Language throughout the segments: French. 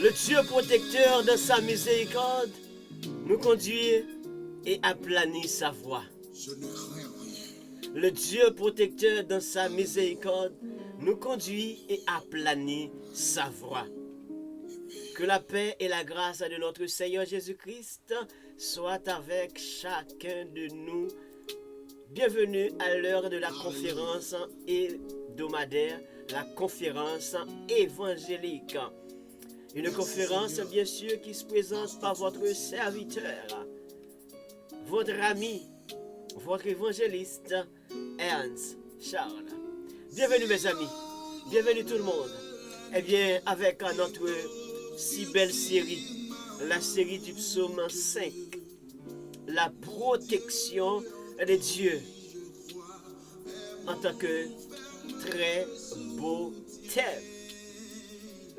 Le Dieu protecteur de sa miséricorde nous conduit et aplanit sa voie. Je ne crains rien. Le Dieu protecteur dans sa miséricorde nous conduit et aplanit sa voie. Que la paix et la grâce de notre Seigneur Jésus-Christ soient avec chacun de nous. Bienvenue à l'heure de la conférence hebdomadaire, la conférence évangélique. Une conférence, bien sûr, qui se présente par votre serviteur, votre ami, votre évangéliste, Ernst Charles. Bienvenue, mes amis. Bienvenue tout le monde. Eh bien, avec notre si belle série, la série du psaume 5, la protection de Dieu, en tant que très beau thème.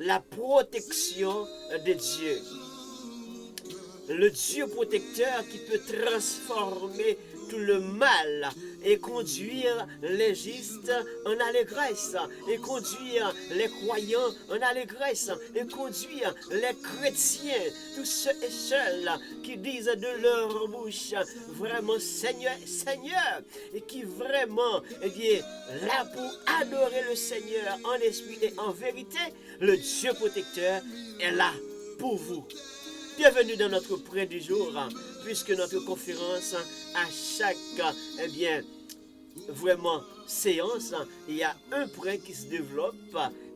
La protection de Dieu. Le Dieu protecteur qui peut transformer tout le mal et conduire les justes en allégresse, et conduire les croyants en allégresse, et conduire les chrétiens, tous ceux et celles qui disent de leur bouche vraiment Seigneur, Seigneur, et qui vraiment, eh bien, là pour adorer le Seigneur en esprit et en vérité, le Dieu protecteur est là pour vous. Bienvenue dans notre prêt du jour, puisque notre conférence, à chaque, eh bien, vraiment séance, il y a un prêt qui se développe.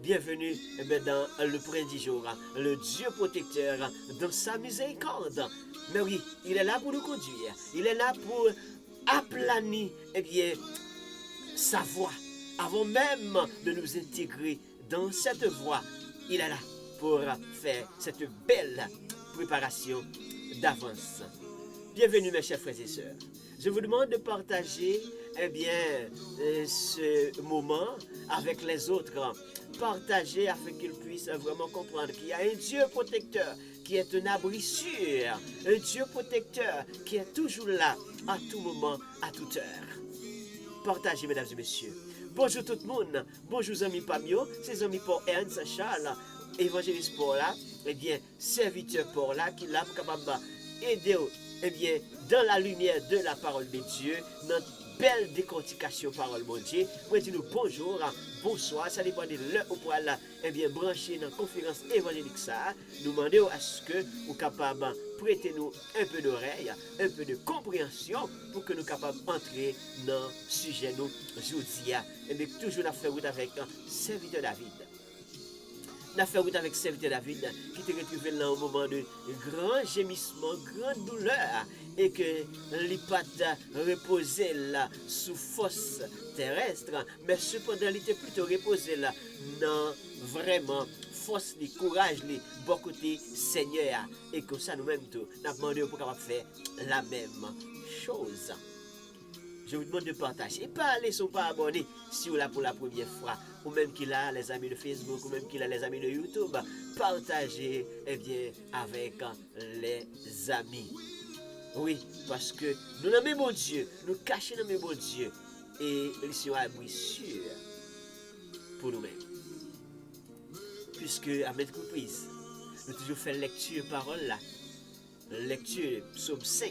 Bienvenue eh bien, dans le prêt du jour, le Dieu protecteur dans sa miséricorde. Mais oui, il est là pour nous conduire, il est là pour aplanir, eh bien, sa voie. Avant même de nous intégrer dans cette voie, il est là pour faire cette belle préparation d'avance. Bienvenue mes chers frères et sœurs. Je vous demande de partager eh bien, ce moment avec les autres. Partagez afin qu'ils puissent vraiment comprendre qu'il y a un Dieu protecteur qui est un abri sûr. Un Dieu protecteur qui est toujours là à tout moment, à toute heure. Partagez mesdames et messieurs. Bonjour tout le monde. Bonjour amis Pamio. C'est amis pour Ernst Charles. Évangéliste pour là, eh bien, serviteur pour là, qui l'a capable d'aider, eh bien, dans la lumière de la parole de Dieu, notre belle décortication parole de Dieu. Moi, dis nous bonjour, bonsoir, ça dépend de l'heure où pour aller, eh bien, brancher dans la conférence évangélique ça. Nous demandons à ce que vous capable prêter nous un peu d'oreille, un peu de compréhension pour que nous capables d'entrer dans le sujet nous aujourd'hui. Eh bien, toujours la faire route avec serviteur David. N'a fait route avec serviteur David qui te retrouvé là au moment de grand gémissement, grande douleur et que l'hypate reposait là sous fosse terrestre, mais cependant il était plutôt reposé là dans vraiment force, le courage, le bon côté Seigneur et que ça nous-mêmes tout, nous avons demandé pour capable faire la même chose. Je vous demande de partager. Et pas aller sont pas abonnés si vous là pour la première fois. Ou même qu'il a les amis de Facebook, ou même qu'il a les amis de YouTube. Partagez eh bien, avec les amis. Oui, parce que nous nommons mon Dieu, nous cachons dans mon Dieu. Et ils sont abris sûrs pour nous-mêmes. Puisque à mettre reprise, nous toujours fait lecture parole là. Lecture psaume 5.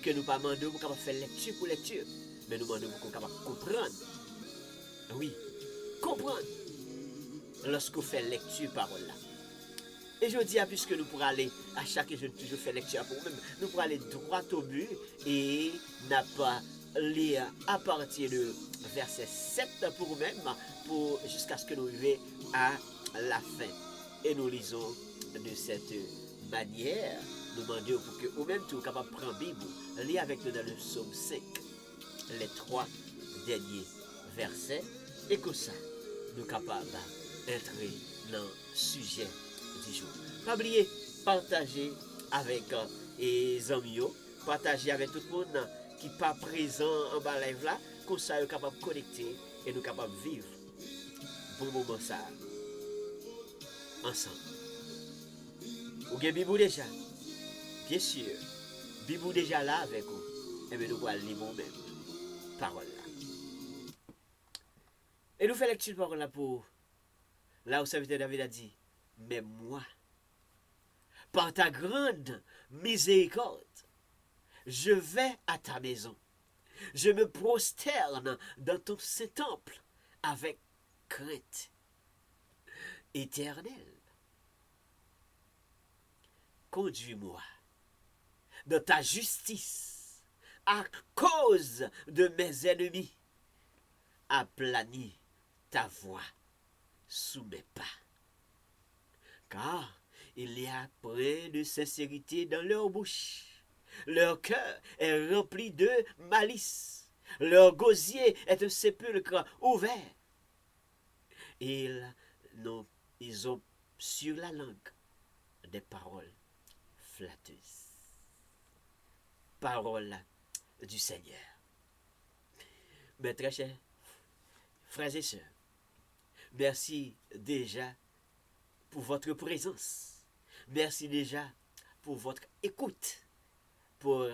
Que nous pas demandons pour faire lecture pour lecture. Mais nous demandons pour qu'on comprendre. Oui, comprendre. Lorsqu'on fait lecture parole là. Et je dis, puisque nous pourrons aller, à chaque jour, toujours faire lecture pour nous-mêmes, nous pourrons aller droit au but et n'a pas lire à partir de verset 7 pour nous-mêmes, jusqu'à ce que nous arrivions à la fin. Et nous lisons de cette manière, nous demandons pour que nous-mêmes, nous soyons capables de prendre la Bible, lire avec nous dans le psaume 5, les 3 derniers versets, et que ça, nous sommes capables d'entrer dans le sujet du jour. Pas oublier, partager avec les amis, partager avec tout le monde qui n'est pas présent en bas live là, comme ça, nous sommes capables de connecter et nous sommes capables de vivre bon moment ça ensemble. Vous avez Bibou déjà? Bien sûr, Bibou déjà là avec vous. Et bien nous allons lire nous-mêmes parole là. Et nous faisons lecture parole là pour là où serviteur David a dit, mais moi, par ta grande miséricorde, je vais à ta maison. Je me prosterne dans ton saint temple avec crainte éternelle. Conduis-moi dans ta justice à cause de mes ennemis. Aplanis ta voix sous mes pas. Car il y a plein de sincérité dans leur bouche. Leur cœur est rempli de malice. Leur gosier est un sépulcre ouvert. Ils ont sur la langue des paroles flatteuses. Paroles du Seigneur. Mes très chers frères et sœurs, merci déjà pour votre présence. Merci déjà pour votre écoute, pour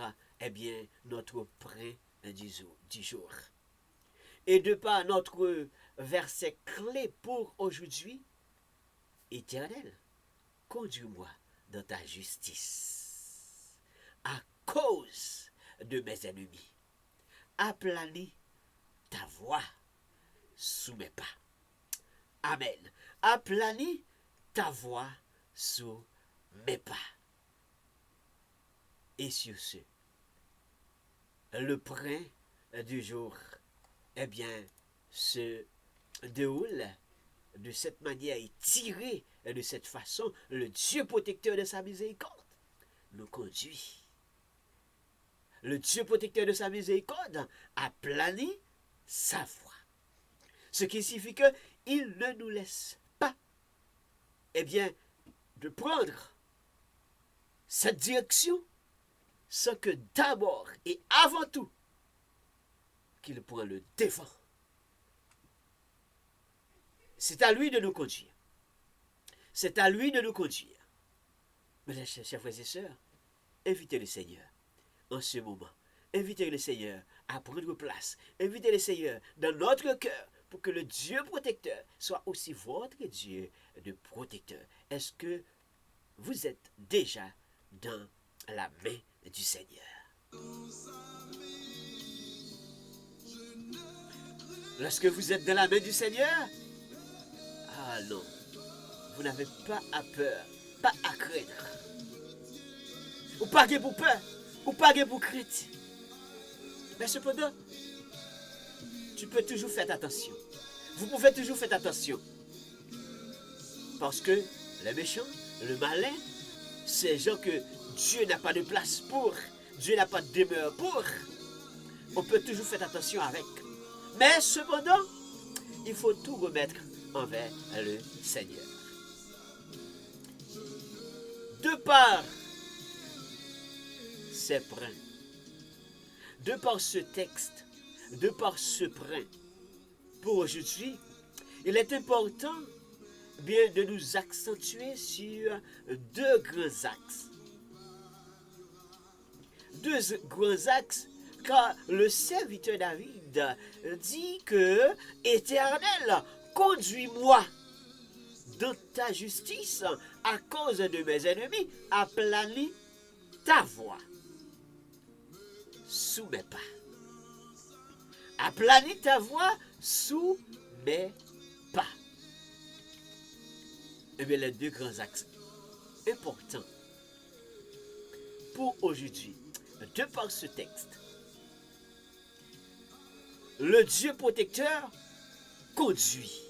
notre pain du jour. Et de par notre verset clé pour aujourd'hui, Éternel, conduis-moi dans ta justice à cause de mes ennemis. Aplanis ta voix sous mes pas. Amen. Aplanis ta voix sous mes pas. Et sur ce, le pain du jour, se déroule de cette manière et tiré de cette façon. Le Dieu protecteur de sa miséricorde nous conduit. Le Dieu protecteur de sa miséricorde aplanit sa voix. Ce qui signifie qu'il ne nous laisse pas, de prendre cette direction sans que d'abord et avant tout, qu'il prend le devant. C'est à lui de nous conduire. C'est à lui de nous conduire. Mes chers frères et sœurs, invitez le Seigneur en ce moment. Invitez le Seigneur à prendre place. Invitez le Seigneur dans notre cœur pour que le Dieu protecteur soit aussi votre Dieu de protecteur. Est-ce que vous êtes déjà dans la main du Seigneur? Lorsque vous êtes dans la main du Seigneur, ah non, vous n'avez pas à peur, pas à craindre. Ou pas pour peur, ou pas pour crainte. Mais cependant, tu peux toujours faire attention. Vous pouvez toujours faire attention. Parce que les méchants, le malin, ces gens que Dieu n'a pas de place pour, Dieu n'a pas de demeure pour, on peut toujours faire attention avec. Mais cependant, il faut tout remettre envers le Seigneur. De par ces brins, de par ce texte, de par ce brin, pour aujourd'hui, il est important de nous accentuer sur deux grands axes. Deux grands axes, car le serviteur David dit que « Éternel, conduis-moi dans ta justice à cause de mes ennemis, aplanis ta voix sous mes pas. » Aplanis ta voix sous mes pas. Eh bien, les deux grands axes importants pour aujourd'hui, de par ce texte. Le Dieu protecteur conduit.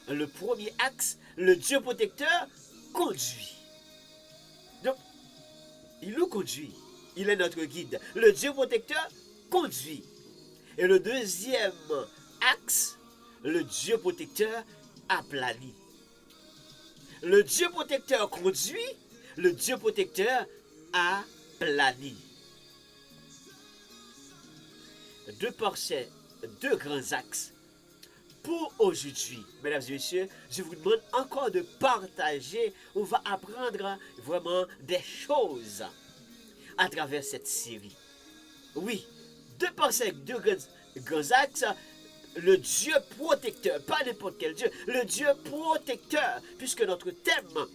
Le premier axe, le Dieu protecteur conduit. Donc, il nous conduit. Il est notre guide. Le Dieu protecteur conduit. Et le deuxième axe, le Dieu protecteur aplanit. Le Dieu protecteur conduit, le Dieu protecteur aplanit. De par ces deux grands axes, pour aujourd'hui, mesdames et messieurs, je vous demande encore de partager. On va apprendre vraiment des choses à travers cette série. Oui, de par ces deux grands axes, le Dieu protecteur, pas n'importe quel Dieu, le Dieu protecteur, puisque notre thème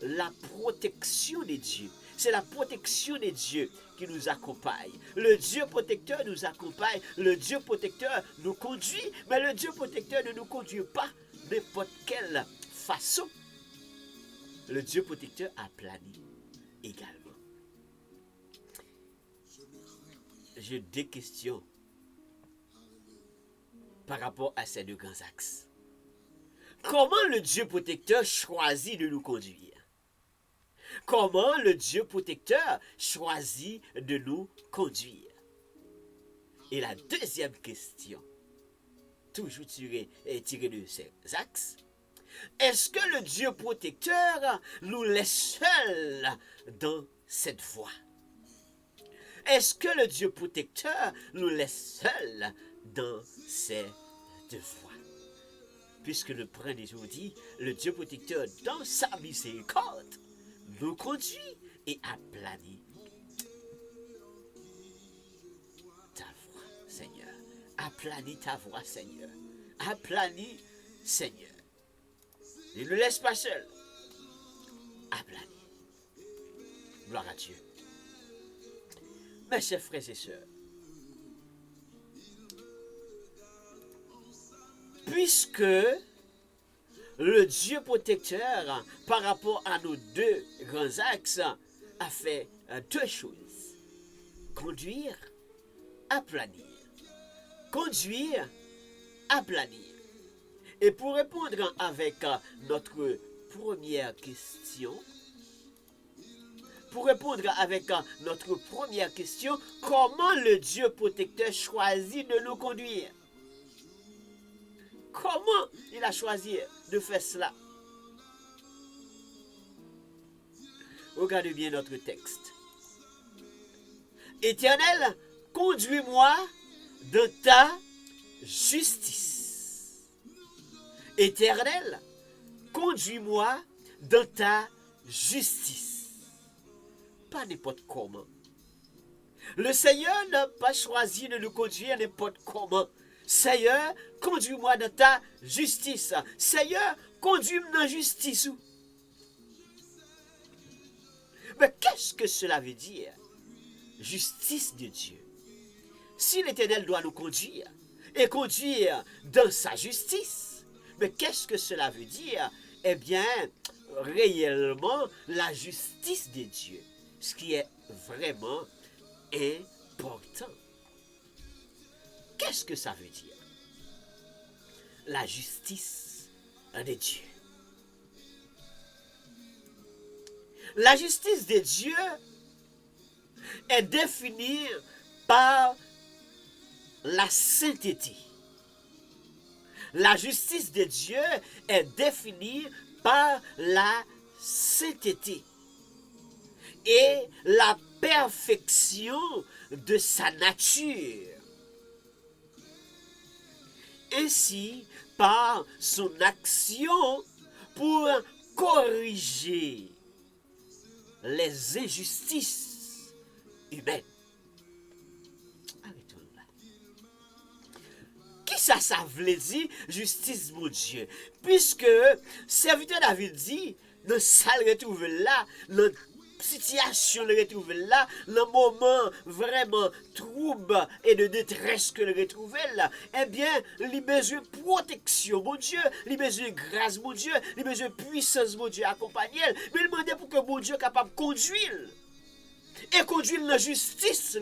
la protection de Dieu. C'est la protection de Dieu qui nous accompagne. Le Dieu protecteur nous accompagne. Le Dieu protecteur nous conduit. Mais le Dieu protecteur ne nous conduit pas de n'importe quelle façon. Le Dieu protecteur a plané également. J'ai deux questions par rapport à ces deux grands axes. Comment le Dieu protecteur choisit de nous conduire? Comment le Dieu protecteur choisit de nous conduire? Et la deuxième question, toujours tirée de ces axes, est-ce que le Dieu protecteur nous laisse seuls dans cette voie? Est-ce que le Dieu protecteur nous laisse seuls dans cette voie? Puisque le prince aujourd'hui, le Dieu protecteur, dans sa miséricorde, nous conduit et aplanit ta voie, Seigneur. Aplanit ta voie, Seigneur. Aplanit, Seigneur. Ne le laisse pas seul. Aplanit. Gloire à Dieu. Mes chers frères et sœurs, puisque le Dieu protecteur, par rapport à nos deux grands axes, a fait deux choses. Conduire, aplanir. Conduire, aplanir. Et pour répondre avec notre première question, comment le Dieu protecteur choisit de nous conduire? Comment il a choisi de faire cela? Regardez bien notre texte. Éternel, conduis-moi dans ta justice. Éternel, conduis-moi dans ta justice. Pas n'importe comment. Le Seigneur n'a pas choisi de nous conduire n'importe comment. Seigneur, conduis-moi dans ta justice. Seigneur, conduis-moi dans la justice. Mais qu'est-ce que cela veut dire? Justice de Dieu. Si l'Éternel doit nous conduire et conduire dans sa justice, mais qu'est-ce que cela veut dire? Eh bien, réellement, la justice de Dieu. Ce qui est vraiment important. Qu'est-ce que ça veut dire? La justice de Dieu. La justice de Dieu est définie par la sainteté. La justice de Dieu est définie par la sainteté et la perfection de sa nature. Ainsi, par son action pour corriger les injustices humaines. Arrêtons là. Qui ça veut dire, justice mon Dieu? Puisque, serviteur David dit, dans ça le retrouve là, dans situation le retrouve là, le moment vraiment trouble et de détresse que le retrouve là, eh bien, il besoin de protection, mon Dieu, il besoin de grâce, mon Dieu, il besoin de puissance, mon Dieu, accompagner, mais il demande pour que mon Dieu soit capable de conduire, et conduire la justice.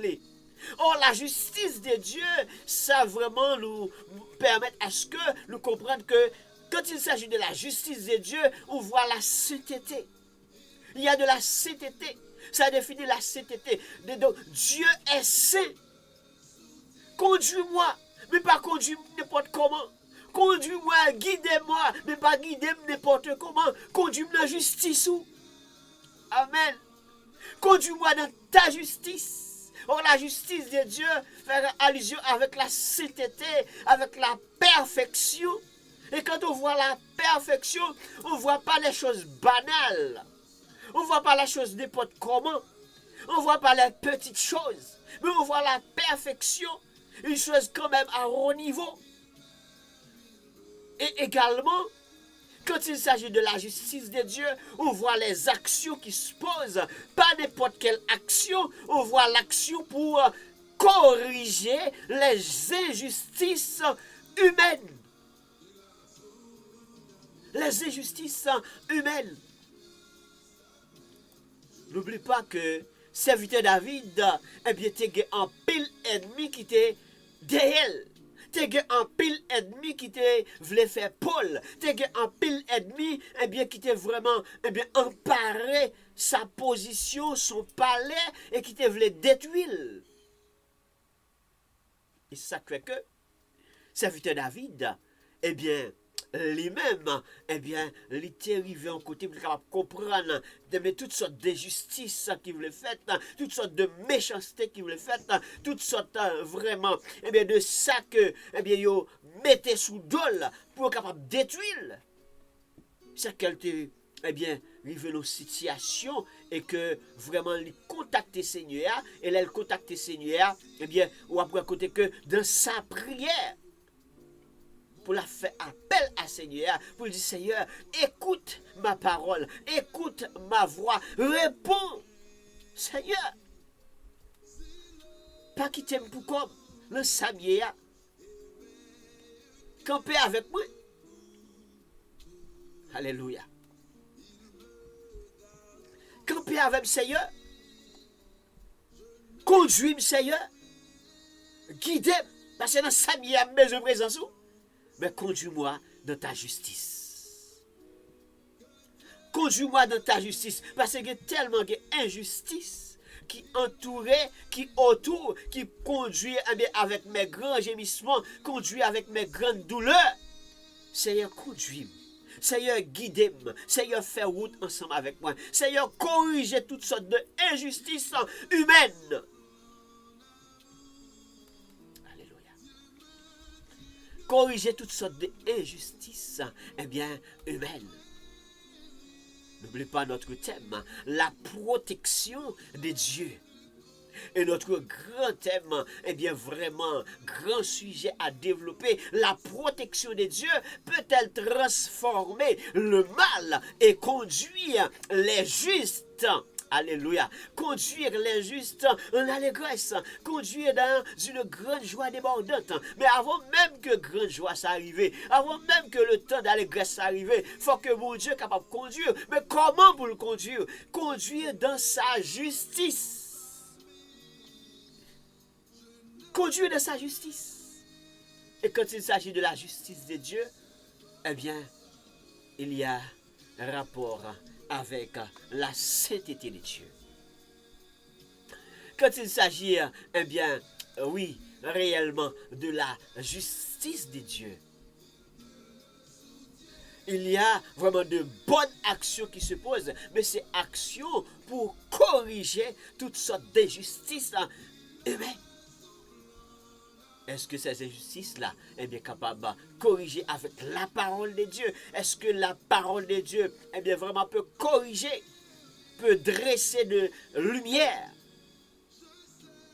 Or, la justice de Dieu, ça vraiment nous permet à ce que nous comprenions que quand il s'agit de la justice de Dieu, on voit la sainteté. Il y a de la sainteté. Ça définit la sainteté. Donc, Dieu est saint. Conduis-moi, mais pas conduis n'importe comment. Conduis-moi, guidez-moi, mais pas guidez n'importe comment. Conduis-moi dans la justice. Amen. Conduis-moi dans ta justice. Or, la justice de Dieu fait allusion avec la sainteté, avec la perfection. Et quand on voit la perfection, on ne voit pas les choses banales. On ne voit pas les choses n'importe comment. On ne voit pas les petites choses. Mais on voit la perfection. Une chose quand même à haut niveau. Et également, Quand il s'agit de la justice de Dieu, on voit les actions qui se posent. Pas n'importe quelle action, on voit l'action pour corriger les injustices humaines. Les injustices humaines. N'oublie pas que serviteur David, eh bien, t'es un pile ennemi qui était derrière. T'es un pile ennemi qui te voulait faire Paul. T'es un pile ennemi, eh bien, qui te vraiment, eh bien, emparé sa position, son palais, et qui te voulait détruire. Et ça fait que, serviteur David, eh bien, lui-même, eh bien, il était arrivé en côté pour capable comprendre de toutes sortes d'injustices qu'il voulait faire, toutes sortes de méchanceté qu'il voulait faire, toutes sortes vraiment, eh bien, de ça que, eh bien, il mettait sous dol pour capable détruire. C'est qu'elle était, eh bien, arrivé dans une situation et que vraiment il contactait Seigneur et là il contactait Seigneur, eh bien, ou après côté que dans sa prière, pour la faire appel à Seigneur, pour lui dire, Seigneur, écoute ma parole, écoute ma voix, réponds, Seigneur. Pas quitter pour comme le Samier, camper avec moi. Alléluia. Camper avec le Seigneur, conduis-moi, Seigneur, guidez-moi, parce que dans Samier, mes présence. Mais conduis-moi dans ta justice. Conduis-moi dans ta justice. Parce qu'il y a tellement d'injustice qui entourait, qui autour, qui conduit avec mes grands gémissements, conduit avec mes grandes douleurs. Seigneur, conduis-moi. Seigneur, guidez-moi. Seigneur, fais route ensemble avec moi. Seigneur, corrigez toutes sortes d'injustices humaines. Corriger toutes sortes d'injustices, eh bien, humaines. N'oubliez pas notre thème, la protection de Dieu. Et notre grand thème, eh bien, vraiment, grand sujet à développer, la protection de Dieu peut-elle transformer le mal et conduire les justes. Alléluia. Conduire les justes en allégresse. Conduire dans une grande joie débordante. Mais avant même que grande joie s'arrive, avant même que le temps d'allégresse s'arrive, il faut que mon Dieu soit capable de conduire. Mais comment pour le conduire? Conduire dans sa justice. Conduire dans sa justice. Et quand il s'agit de la justice de Dieu, eh bien, il y a rapport avec la sainteté de Dieu. Quand il s'agit, eh bien, oui, réellement de la justice de Dieu, il y a vraiment de bonnes actions qui se posent, mais c'est actions pour corriger toutes sortes d'injustices humaines. Est-ce que ces injustices-là est bien capable de corriger avec la parole de Dieu? Est-ce que la parole de Dieu est bien vraiment peut corriger, peut dresser de lumière?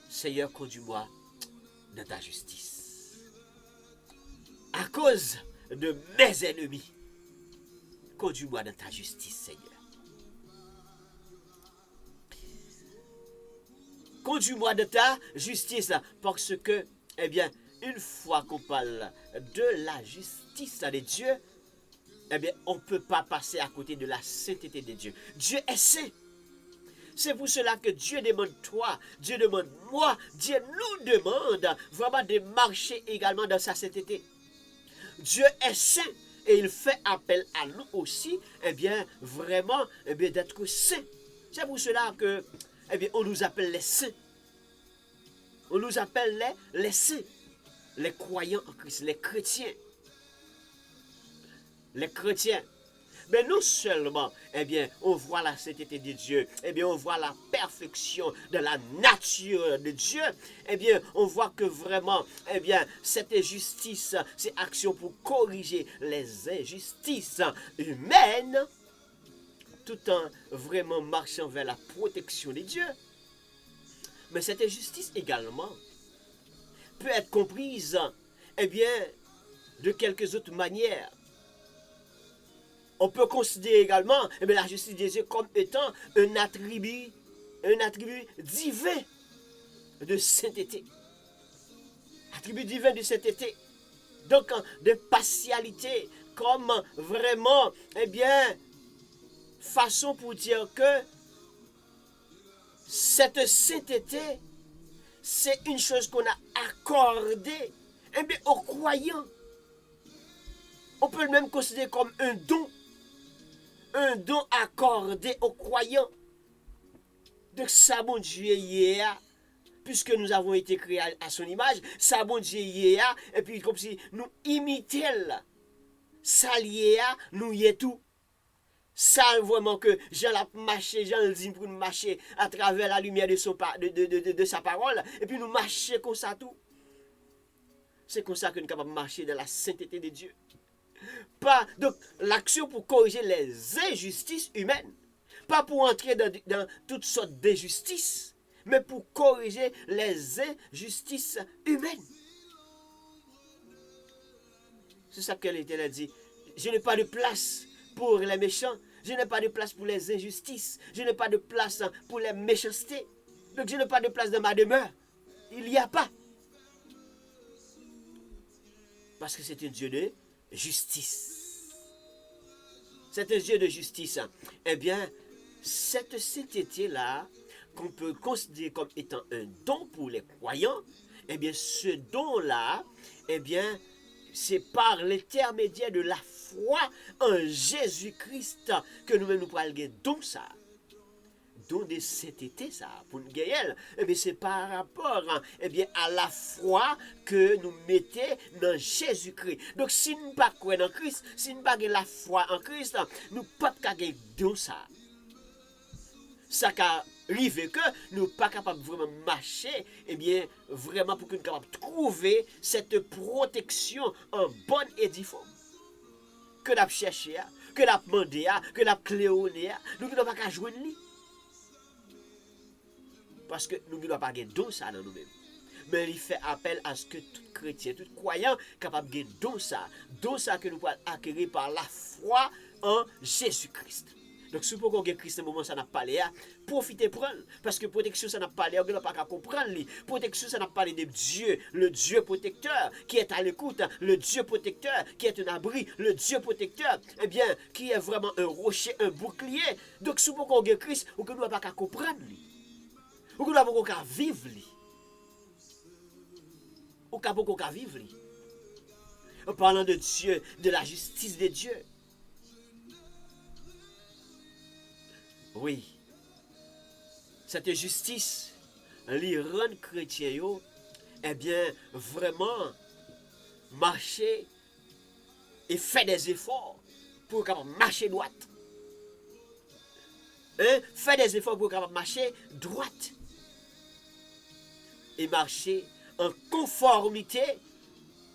Seigneur, conduis-moi dans ta justice. À cause de mes ennemis, conduis-moi dans ta justice, Seigneur. Conduis-moi dans ta justice, parce que eh bien, une fois qu'on parle de la justice de Dieu, eh bien, on ne peut pas passer à côté de la sainteté de Dieu. Dieu est saint. C'est pour cela que Dieu demande toi, Dieu demande moi, Dieu nous demande vraiment de marcher également dans sa sainteté. Dieu est saint et il fait appel à nous aussi, eh bien, vraiment, eh bien, d'être saints. C'est pour cela que, eh bien, on nous appelle les saints. On nous appelle les saints, les croyants en Christ, les chrétiens. Les chrétiens. Mais non seulement, eh bien, on voit la sainteté de Dieu, eh bien, on voit la perfection de la nature de Dieu, eh bien, on voit que vraiment, eh bien, cette justice, c'est action pour corriger les injustices humaines, tout en vraiment marchant vers la protection de Dieu. Mais cette injustice également peut être comprise, eh bien, de quelques autres manières. On peut considérer également la justice de Dieu comme étant un attribut divin de sainteté. Attribut divin de sainteté. Donc, de partialité, comme vraiment, façon pour dire que cette sainteté, c'est une chose qu'on a accordée aux croyants. On peut le même considérer comme un don accordé aux croyants. Donc ça, bon Dieu, hier, puisque nous avons été créés à son image, ça, bon Dieu, hier, et puis comme si nous imitions, ça, hier, nous y est tout. Ça, vraiment que Jean l'a marché, Jean le dit pour nous marcher à travers la lumière de sa parole, et puis nous marcher comme ça tout. C'est comme ça que nous sommes capables de marcher dans la sainteté de Dieu. Pas donc l'action pour corriger les injustices humaines, pas pour entrer dans toutes sortes d'injustices, mais pour corriger les injustices humaines. C'est ça que l'Éternel dit. Je n'ai pas de place pour les méchants, je n'ai pas de place pour les injustices, je n'ai pas de place pour les méchancetés. Donc je n'ai pas de place dans ma demeure. Il n'y a pas. Parce que c'est un Dieu de justice. C'est un Dieu de justice. Eh bien, cette sainteté-là, qu'on peut considérer comme étant un don pour les croyants, eh bien, ce don-là, eh bien, c'est par l'intermédiaire de la foi en Jésus-Christ que nous-mêmes nous pourrons gagner don ça. Don de sainteté ça, pour nous gagner. Eh bien, c'est par rapport à la foi que nous mettons dans Jésus-Christ. Donc, si nous ne pas croire dans Christ, si nous ne pas la foi en Christ, nous ne pouvons pas gagner don ça. Ça arrive que nous ne sommes pas capables de vraiment marcher, vraiment pour que nous soyons capables de trouver cette protection en bonne et due forme. Que nous avons cherché, que nous avons demandé, que nous avons cléoné, nous ne pouvons pas jouer de lui. Parce que nous ne pouvons pas gagner don ça dans nous-mêmes. Mais il fait appel à ce que tout chrétien, tout croyant, capable de gagner don ça que nous pouvons acquérir par la foi en Jésus-Christ. Donc, si vous avez Christ, un moment, ça n'a pas parlé, profitez, prendre. Parce que protection, ça n'a pas parlé, on n'a pas qu'à comprendre. Protection, ça n'a pas parlé de Dieu, le Dieu protecteur, qui est à l'écoute, le Dieu protecteur, qui est un abri, le Dieu protecteur, qui est vraiment un rocher, un bouclier. Donc, si vous avez Christ, on n'a pas qu'à comprendre. On n'a pas qu'à vivre. On n'a pas qu'à vivre. En parlant de Dieu, de la justice de Dieu. Oui, cette justice, les rend chrétiens, vraiment marcher et faire des efforts pour marcher droite. Faire des efforts pour marcher droite. Et marcher en conformité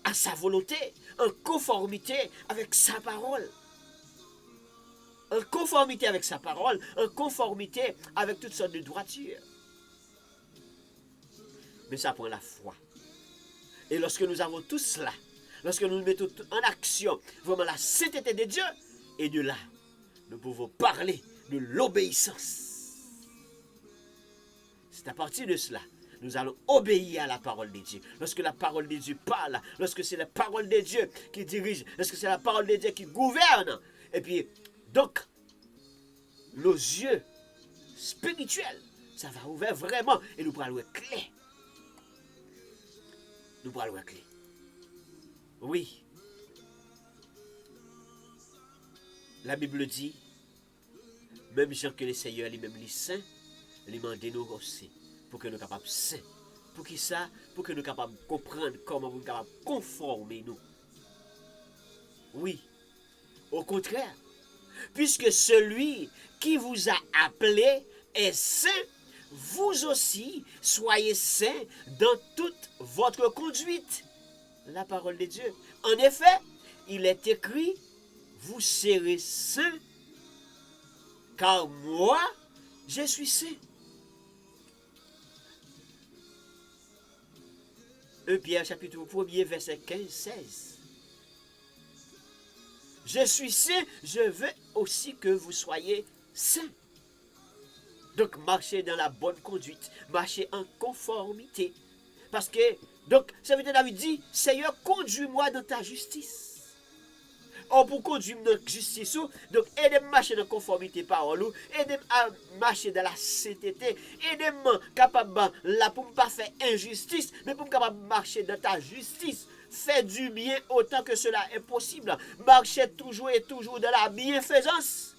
à sa volonté, en conformité avec sa parole. En conformité avec sa parole, en conformité avec toutes sortes de droitures. Mais ça prend la foi. Et lorsque nous avons tout cela, lorsque nous mettons en action vraiment la sainteté de Dieu, et de là, nous pouvons parler de l'obéissance. C'est à partir de cela, nous allons obéir à la parole de Dieu. Lorsque la parole de Dieu parle, lorsque c'est la parole de Dieu qui dirige, lorsque c'est la parole de Dieu qui gouverne, et puis donc, nos yeux spirituels, ça va ouvrir vraiment et nous pourrons le clé. Nous pourrons le clé. Oui. La Bible dit, même gens que le Seigneur lui-même les saints, lui demande nous aussi pour que nous soyons capables de saints. Pour qui ça? Pour que nous soyons capables de comprendre comment nous sommes capables de conformer nous. Oui. Au contraire. Puisque celui qui vous a appelé est saint, vous aussi soyez saints dans toute votre conduite. La parole de Dieu. En effet, il est écrit, vous serez saints, car moi, je suis saint. 1 Pierre chapitre 1er, verset 15-16. je suis saint, je veux aussi que vous soyez saints. Donc, marchez dans la bonne conduite, marchez en conformité. Parce que, donc, serviteur David dit, Seigneur, conduis-moi dans ta justice. Or, pour conduire dans la justice, donc, aidez-moi à marcher dans la conformité parole, aidez-moi à marcher dans la sainteté, aidez-moi capable là pour ne pas faire injustice, mais pour me capable marcher dans ta justice. Fais du bien autant que cela est possible. Marchez toujours et toujours dans la bienfaisance.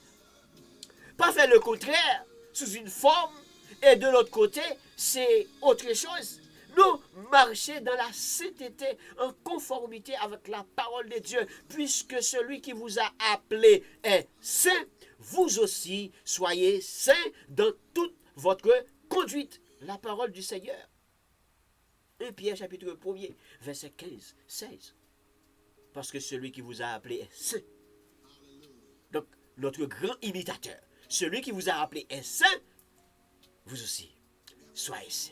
Pas faire le contraire, sous une forme, et de l'autre côté, c'est autre chose. Nous, marcher dans la sainteté, en conformité avec la parole de Dieu, puisque celui qui vous a appelé est saint, vous aussi soyez saints dans toute votre conduite. La parole du Seigneur. 1 Pierre chapitre 1er, verset 15, 16. Parce que celui qui vous a appelé est saint. Donc, notre grand imitateur, celui qui vous a appelé est saint, vous aussi, soyez saints.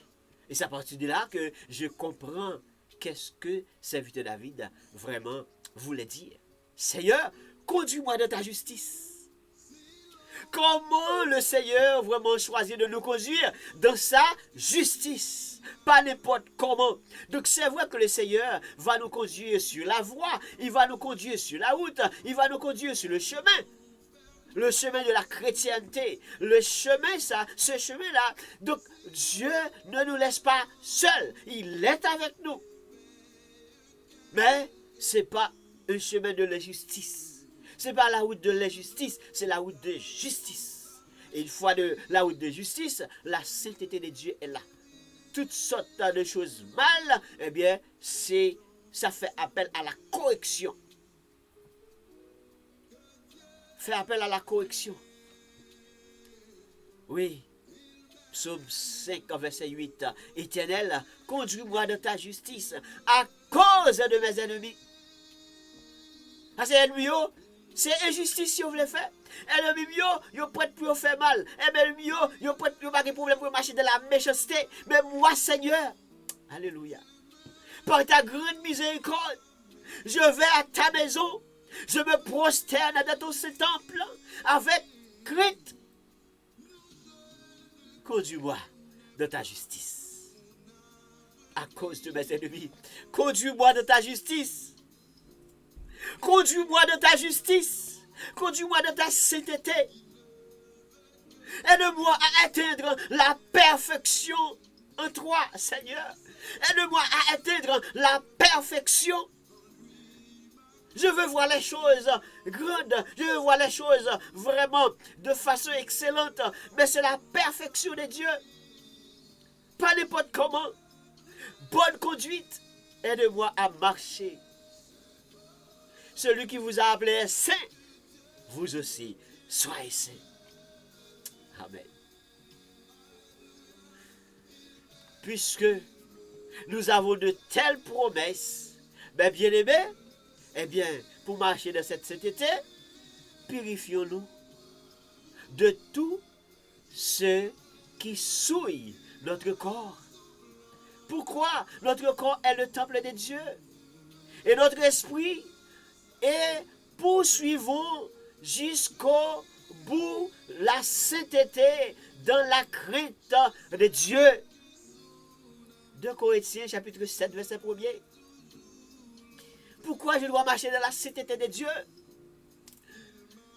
Et c'est à partir de là que je comprends qu'est-ce que serviteur David vraiment voulait dire. Seigneur, conduis-moi dans ta justice. Comment le Seigneur vraiment choisit de nous conduire dans sa justice? Pas n'importe comment. Donc c'est vrai que le Seigneur va nous conduire sur la voie, il va nous conduire sur la route, il va nous conduire sur le chemin. Le chemin de la chrétienté, le chemin, ce chemin-là. Donc, Dieu ne nous laisse pas seuls. Il est avec nous. Mais, ce n'est pas un chemin de l'injustice. Ce n'est pas la route de l'injustice, c'est la route de justice. Et une fois de la route de justice, la sainteté de Dieu est là. Toutes sortes de choses mal, eh bien, ça fait appel à la correction. Fait appel à la correction. Oui. Psaume 5, verset 8. Éternel, conduis-moi dans ta justice à cause de mes ennemis. Parce que ennemis, c'est injustice si vous voulez faire. Ennemis, ils prêtent pour faire mal. Ennemis, ils prêtent pour pas de problème pour marcher dans la méchanceté. Mais moi, Seigneur, alléluia, par ta grande miséricorde, je vais à ta maison. Je me prosterne dans ton temple avec crainte. Conduis-moi dans ta justice. À cause de mes ennemis. Conduis-moi dans ta justice. Conduis-moi dans ta justice. Conduis-moi dans ta sainteté. Aide-moi à atteindre la perfection en toi, Seigneur. Aide-moi à atteindre la perfection. Je veux voir les choses grandes, je veux voir les choses vraiment de façon excellente, mais c'est la perfection de Dieu. Pas n'importe comment. Bonne conduite. Aide-moi à marcher. Celui qui vous a appelé est saint, vous aussi soyez saints. Amen. Puisque nous avons de telles promesses, mais bien aimés, eh bien, pour marcher dans cette sainteté, purifions-nous de tout ce qui souille notre corps. Pourquoi? Notre corps est le temple de Dieu. Et notre esprit, et poursuivons jusqu'au bout la sainteté dans la crainte de Dieu. 2 Corinthiens chapitre 7, verset 1er. Pourquoi je dois marcher dans la sainteté de Dieu?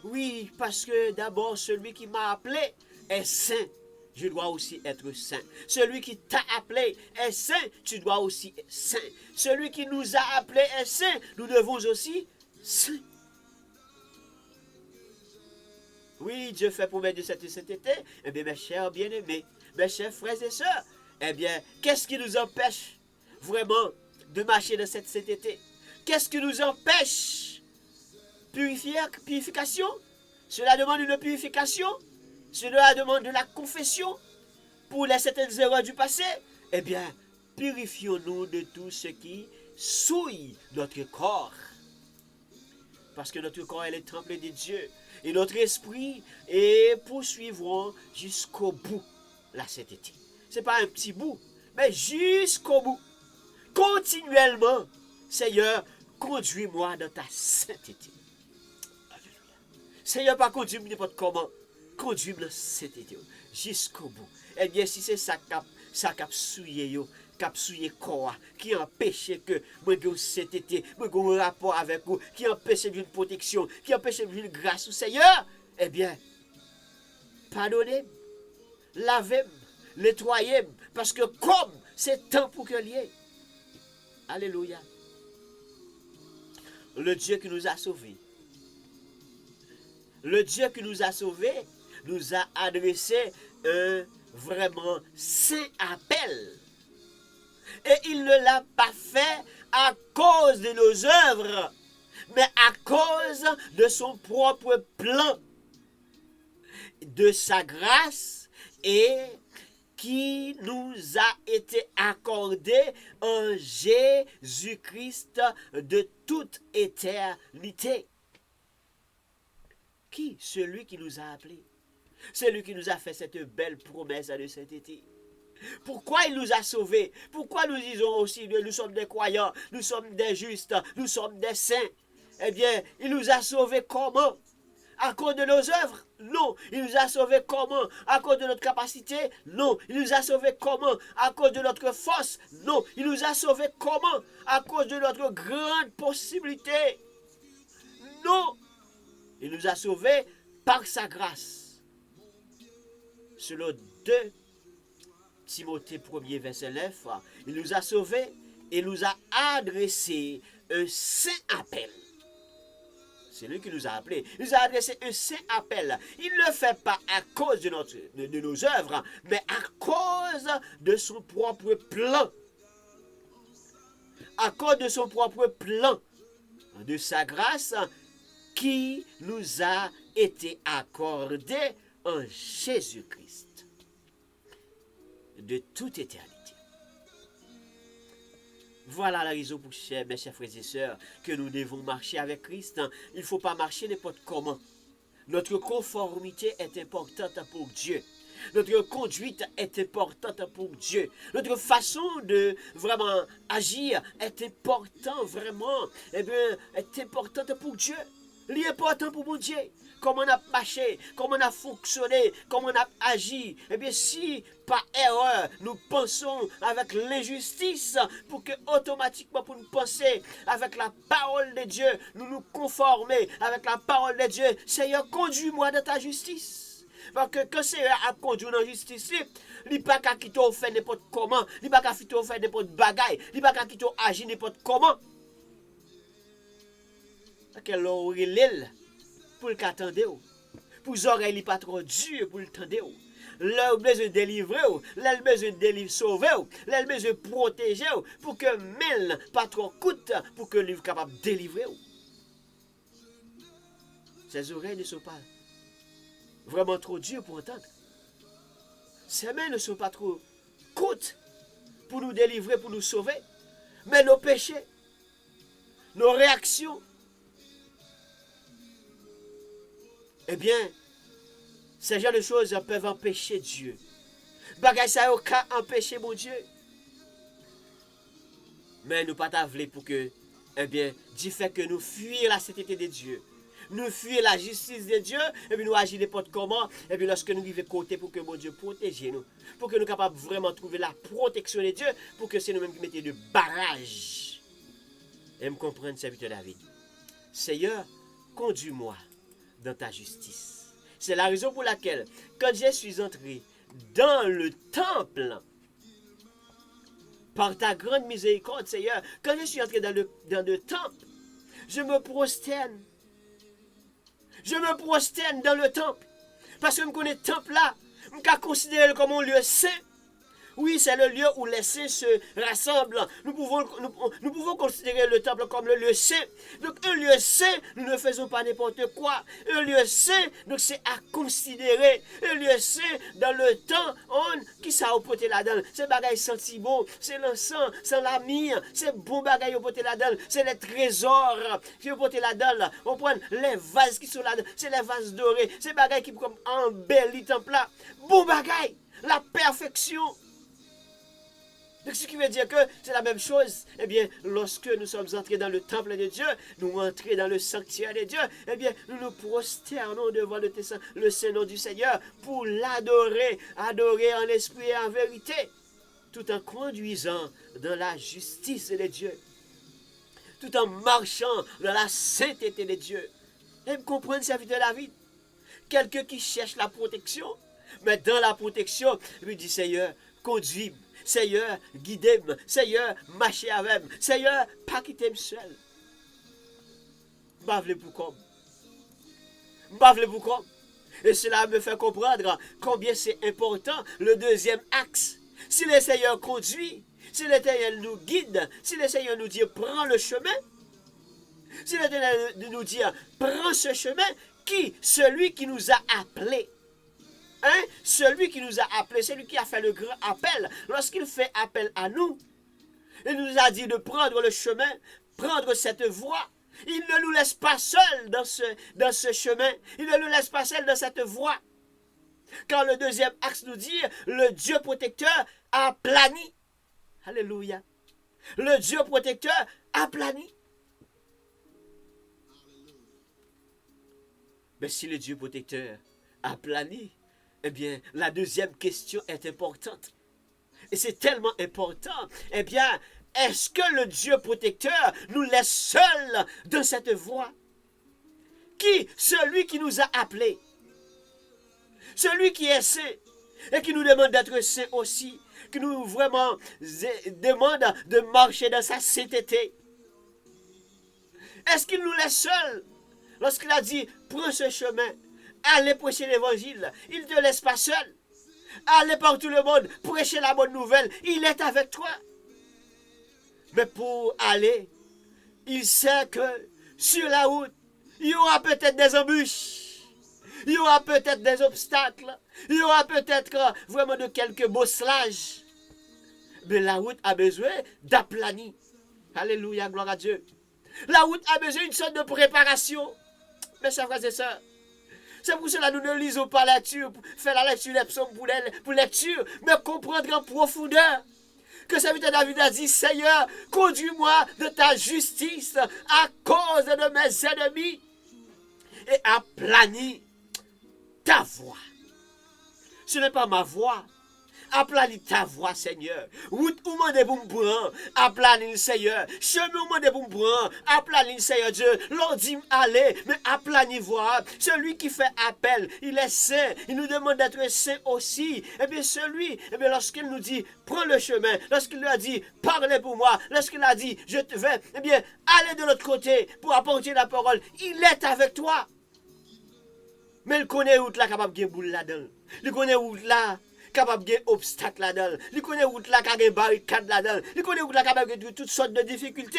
Oui, parce que d'abord, celui qui m'a appelé est saint. Je dois aussi être saint. Celui qui t'a appelé est saint. Tu dois aussi être saint. Celui qui nous a appelés est saint. Nous devons aussi saint. Oui, Dieu fait promesse de cette sainteté. Eh bien, mes chers bien-aimés, mes chers frères et sœurs, eh bien, qu'est-ce qui nous empêche vraiment de marcher dans cette sainteté? Qu'est-ce qui nous empêche? Purification. Cela demande une purification. Cela demande de la confession pour les certaines erreurs du passé. Eh bien, purifions-nous de tout ce qui souille notre corps. Parce que notre corps est le temple de Dieu. Et notre esprit, et poursuivrons jusqu'au bout la sainteté. Ce n'est pas un petit bout, mais jusqu'au bout. Continuellement, Seigneur, conduis-moi dans ta sainteté. Seigneur, pas conduire n'importe comment. Conduire dans cet été jusqu'au bout. Eh bien, si c'est ça cap souillé yo, cap souillé corps, qui empêche que moi cet été, moi un rapport avec vous, qui empêche une protection, qui empêche une grâce au Seigneur, eh bien, pardonnez, lavez, nettoyez, parce que comme c'est temps pour que lié. Alléluia. Le Dieu qui nous a sauvés, le Dieu qui nous a sauvés, nous a adressé un vraiment saint appel. Et il ne l'a pas fait à cause de nos œuvres, mais à cause de son propre plan, de sa grâce et qui nous a été accordé en Jésus-Christ de toute éternité. Qui? Celui qui nous a appelés. Celui qui nous a fait cette belle promesse de cet été. Pourquoi il nous a sauvés? Pourquoi nous disons aussi que nous sommes des croyants, nous sommes des justes, nous sommes des saints? Eh bien, il nous a sauvés comment? À cause de nos œuvres? Non. Il nous a sauvés comment? À cause de notre capacité? Non. Il nous a sauvés comment? À cause de notre force? Non. Il nous a sauvés comment? À cause de notre grande possibilité? Non. Il nous a sauvés par sa grâce. Selon 2 Timothée 1er verset 9, il nous a sauvés et nous a adressé un saint appel. C'est lui qui nous a appelés. Il nous a adressé un saint appel. Il ne le fait pas à cause de nos œuvres, mais à cause de son propre plan. À cause de son propre plan, de sa grâce qui nous a été accordée en Jésus-Christ de toute éternité. Voilà la raison pour mes chers frères et sœurs, que nous devons marcher avec Christ. Il ne faut pas marcher n'importe comment. Notre conformité est importante pour Dieu. Notre conduite est importante pour Dieu. Notre façon de vraiment agir est importante vraiment, est importante pour Dieu. L'important pour mon Dieu, comment on a marché, comment on a fonctionné, comment on a agi. Eh bien, si par erreur, nous pensons avec l'injustice, pour que automatiquement, pour nous penser avec la parole de Dieu, nous conformer avec la parole de Dieu. Seigneur, conduis-moi dans ta justice. Parce que quand Seigneur a conduit dans la justice, il n'y a pas qu'à quitter au fait n'importe comment, il n'y a pas qu'à quitter au fait n'importe bagaille, il n'y a pas qu'à quitter au agir n'importe comment. Quel l'île pour le qu'attendre, pour les oreilles pas trop dures pour le tendre, leur besoin de délivrer, leur besoin de sauver, leur besoin de protéger, pour que mêle pas trop coûte, pour que livre capable de délivrer. Ces oreilles ne sont pas vraiment trop dures pour entendre. Ces mains ne sont pas trop coûtes pour nous délivrer, pour nous sauver, mais nos péchés, nos réactions, eh bien, ces genres de choses peuvent empêcher Dieu. Bagay ça yo ka empêcher mon Dieu. Mais nous pas t'avler pour que, eh bien, Dieu fait que nous fuir la sainteté de Dieu. Nous fuir la justice de Dieu, et puis nous agir n'importe comment, et puis lorsque nous vivons côté pour que mon Dieu protège nous, pour que nous capables vraiment trouver la protection de Dieu, pour que c'est nous-mêmes qui mettons de barrage. Et me comprendre, serviteur David. Seigneur, conduis-moi dans ta justice. C'est la raison pour laquelle, quand je suis entré dans le temple, par ta grande miséricorde, Seigneur, quand je suis entré dans le temple, je me prosterne. Je me prosterne dans le temple. Parce que je connais le temple là, je peux considérer comme un lieu saint. Oui, c'est le lieu où les saints se rassemblent. Nous pouvons considérer le temple comme le lieu saint. Donc, un lieu saint, nous ne faisons pas n'importe quoi. Un lieu saint, donc c'est à considérer. Un lieu saint, dans le temps, qui ça a porté là-dedans? C'est bagaille senti bon, c'est l'encens, c'est la mire, c'est bon bagaille au porté là-dedans, c'est les trésors qui ont porté là-dedans. On prend les vases qui sont là-dedans, c'est les vases dorés, c'est bagaille qui comme embellit le temple là. Bon bagaille, la perfection. Donc, ce qui veut dire que c'est la même chose. Eh bien, lorsque nous sommes entrés dans le temple de Dieu, nous entrés dans le sanctuaire de Dieu, eh bien, nous nous prosternons devant le Saint-Nom du Seigneur pour l'adorer, adorer en esprit et en vérité, tout en conduisant dans la justice de Dieu, tout en marchant dans la sainteté de Dieu. Et me comprendre, serviteur David, quelqu'un qui cherche la protection, mais dans la protection, lui dit, Seigneur, conduis-moi. Seigneur, guidez-moi. Seigneur, marchez avec moi. Seigneur, pas quitter-moi seul. M'bavle pour comme. M'bavle pour comme. Et cela me fait comprendre combien c'est important le deuxième axe. Si le Seigneur conduit, si le Seigneur nous guide, si le Seigneur nous dit prends le chemin, si le Seigneur nous dit prends ce chemin, qui? Celui qui nous a appelés. Hein? Celui qui nous a appelés, celui qui a fait le grand appel, lorsqu'il fait appel à nous, il nous a dit de prendre le chemin, prendre cette voie. Il ne nous laisse pas seuls dans ce chemin. Il ne nous laisse pas seuls dans cette voie. Quand le deuxième axe nous dit, le Dieu protecteur a plani. Alléluia. Le Dieu protecteur a plani. Mais si le Dieu protecteur a plani, eh bien, la deuxième question est importante. Et c'est tellement important. Eh bien, est-ce que le Dieu protecteur nous laisse seuls dans cette voie? Qui? Celui qui nous a appelés. Celui qui est saint et qui nous demande d'être saint aussi. Qui nous vraiment demande de marcher dans sa sainteté. Est-ce qu'il nous laisse seuls? Lorsqu'il a dit, prends ce chemin. Allez prêcher l'évangile. Il ne te laisse pas seul. Allez par tout le monde, prêcher la bonne nouvelle. Il est avec toi. Mais pour aller, il sait que sur la route, il y aura peut-être des embûches. Il y aura peut-être des obstacles. Il y aura peut-être vraiment de quelques bosselages. Mais la route a besoin d'aplani. Alléluia, gloire à Dieu. La route a besoin d'une sorte de préparation. Mes chers frères et sœurs, c'est pour cela que nous ne lisons pas la lecture, faire la lecture des psaumes pour lecture, mais comprendre en profondeur que serviteur David a dit, Seigneur, conduis-moi de ta justice à cause de mes ennemis et aplanis ta voix. Ce n'est pas ma voix. Aplanis ta voix, Seigneur. Route où m'en est pour me prendre. Aplanis le Seigneur. Chemin où m'en est pour me prendre. Aplanis le Seigneur Dieu. L'on dit allez, mais aplanis voix. Celui qui fait appel, il est saint. Il nous demande d'être saint aussi. Et bien celui, et bien lorsqu'il nous dit prends le chemin, lorsqu'il lui a dit parlez pour moi, lorsqu'il a dit je te vais, eh bien allez de l'autre côté pour apporter la parole. Il est avec toi. Mais il connaît où là capable de boule là-dedans. Il connaît où là capable de obstacle là-dedans. Il connaît route là qui a barricade là-dedans. Il connaît route là capable de toutes sortes de difficultés.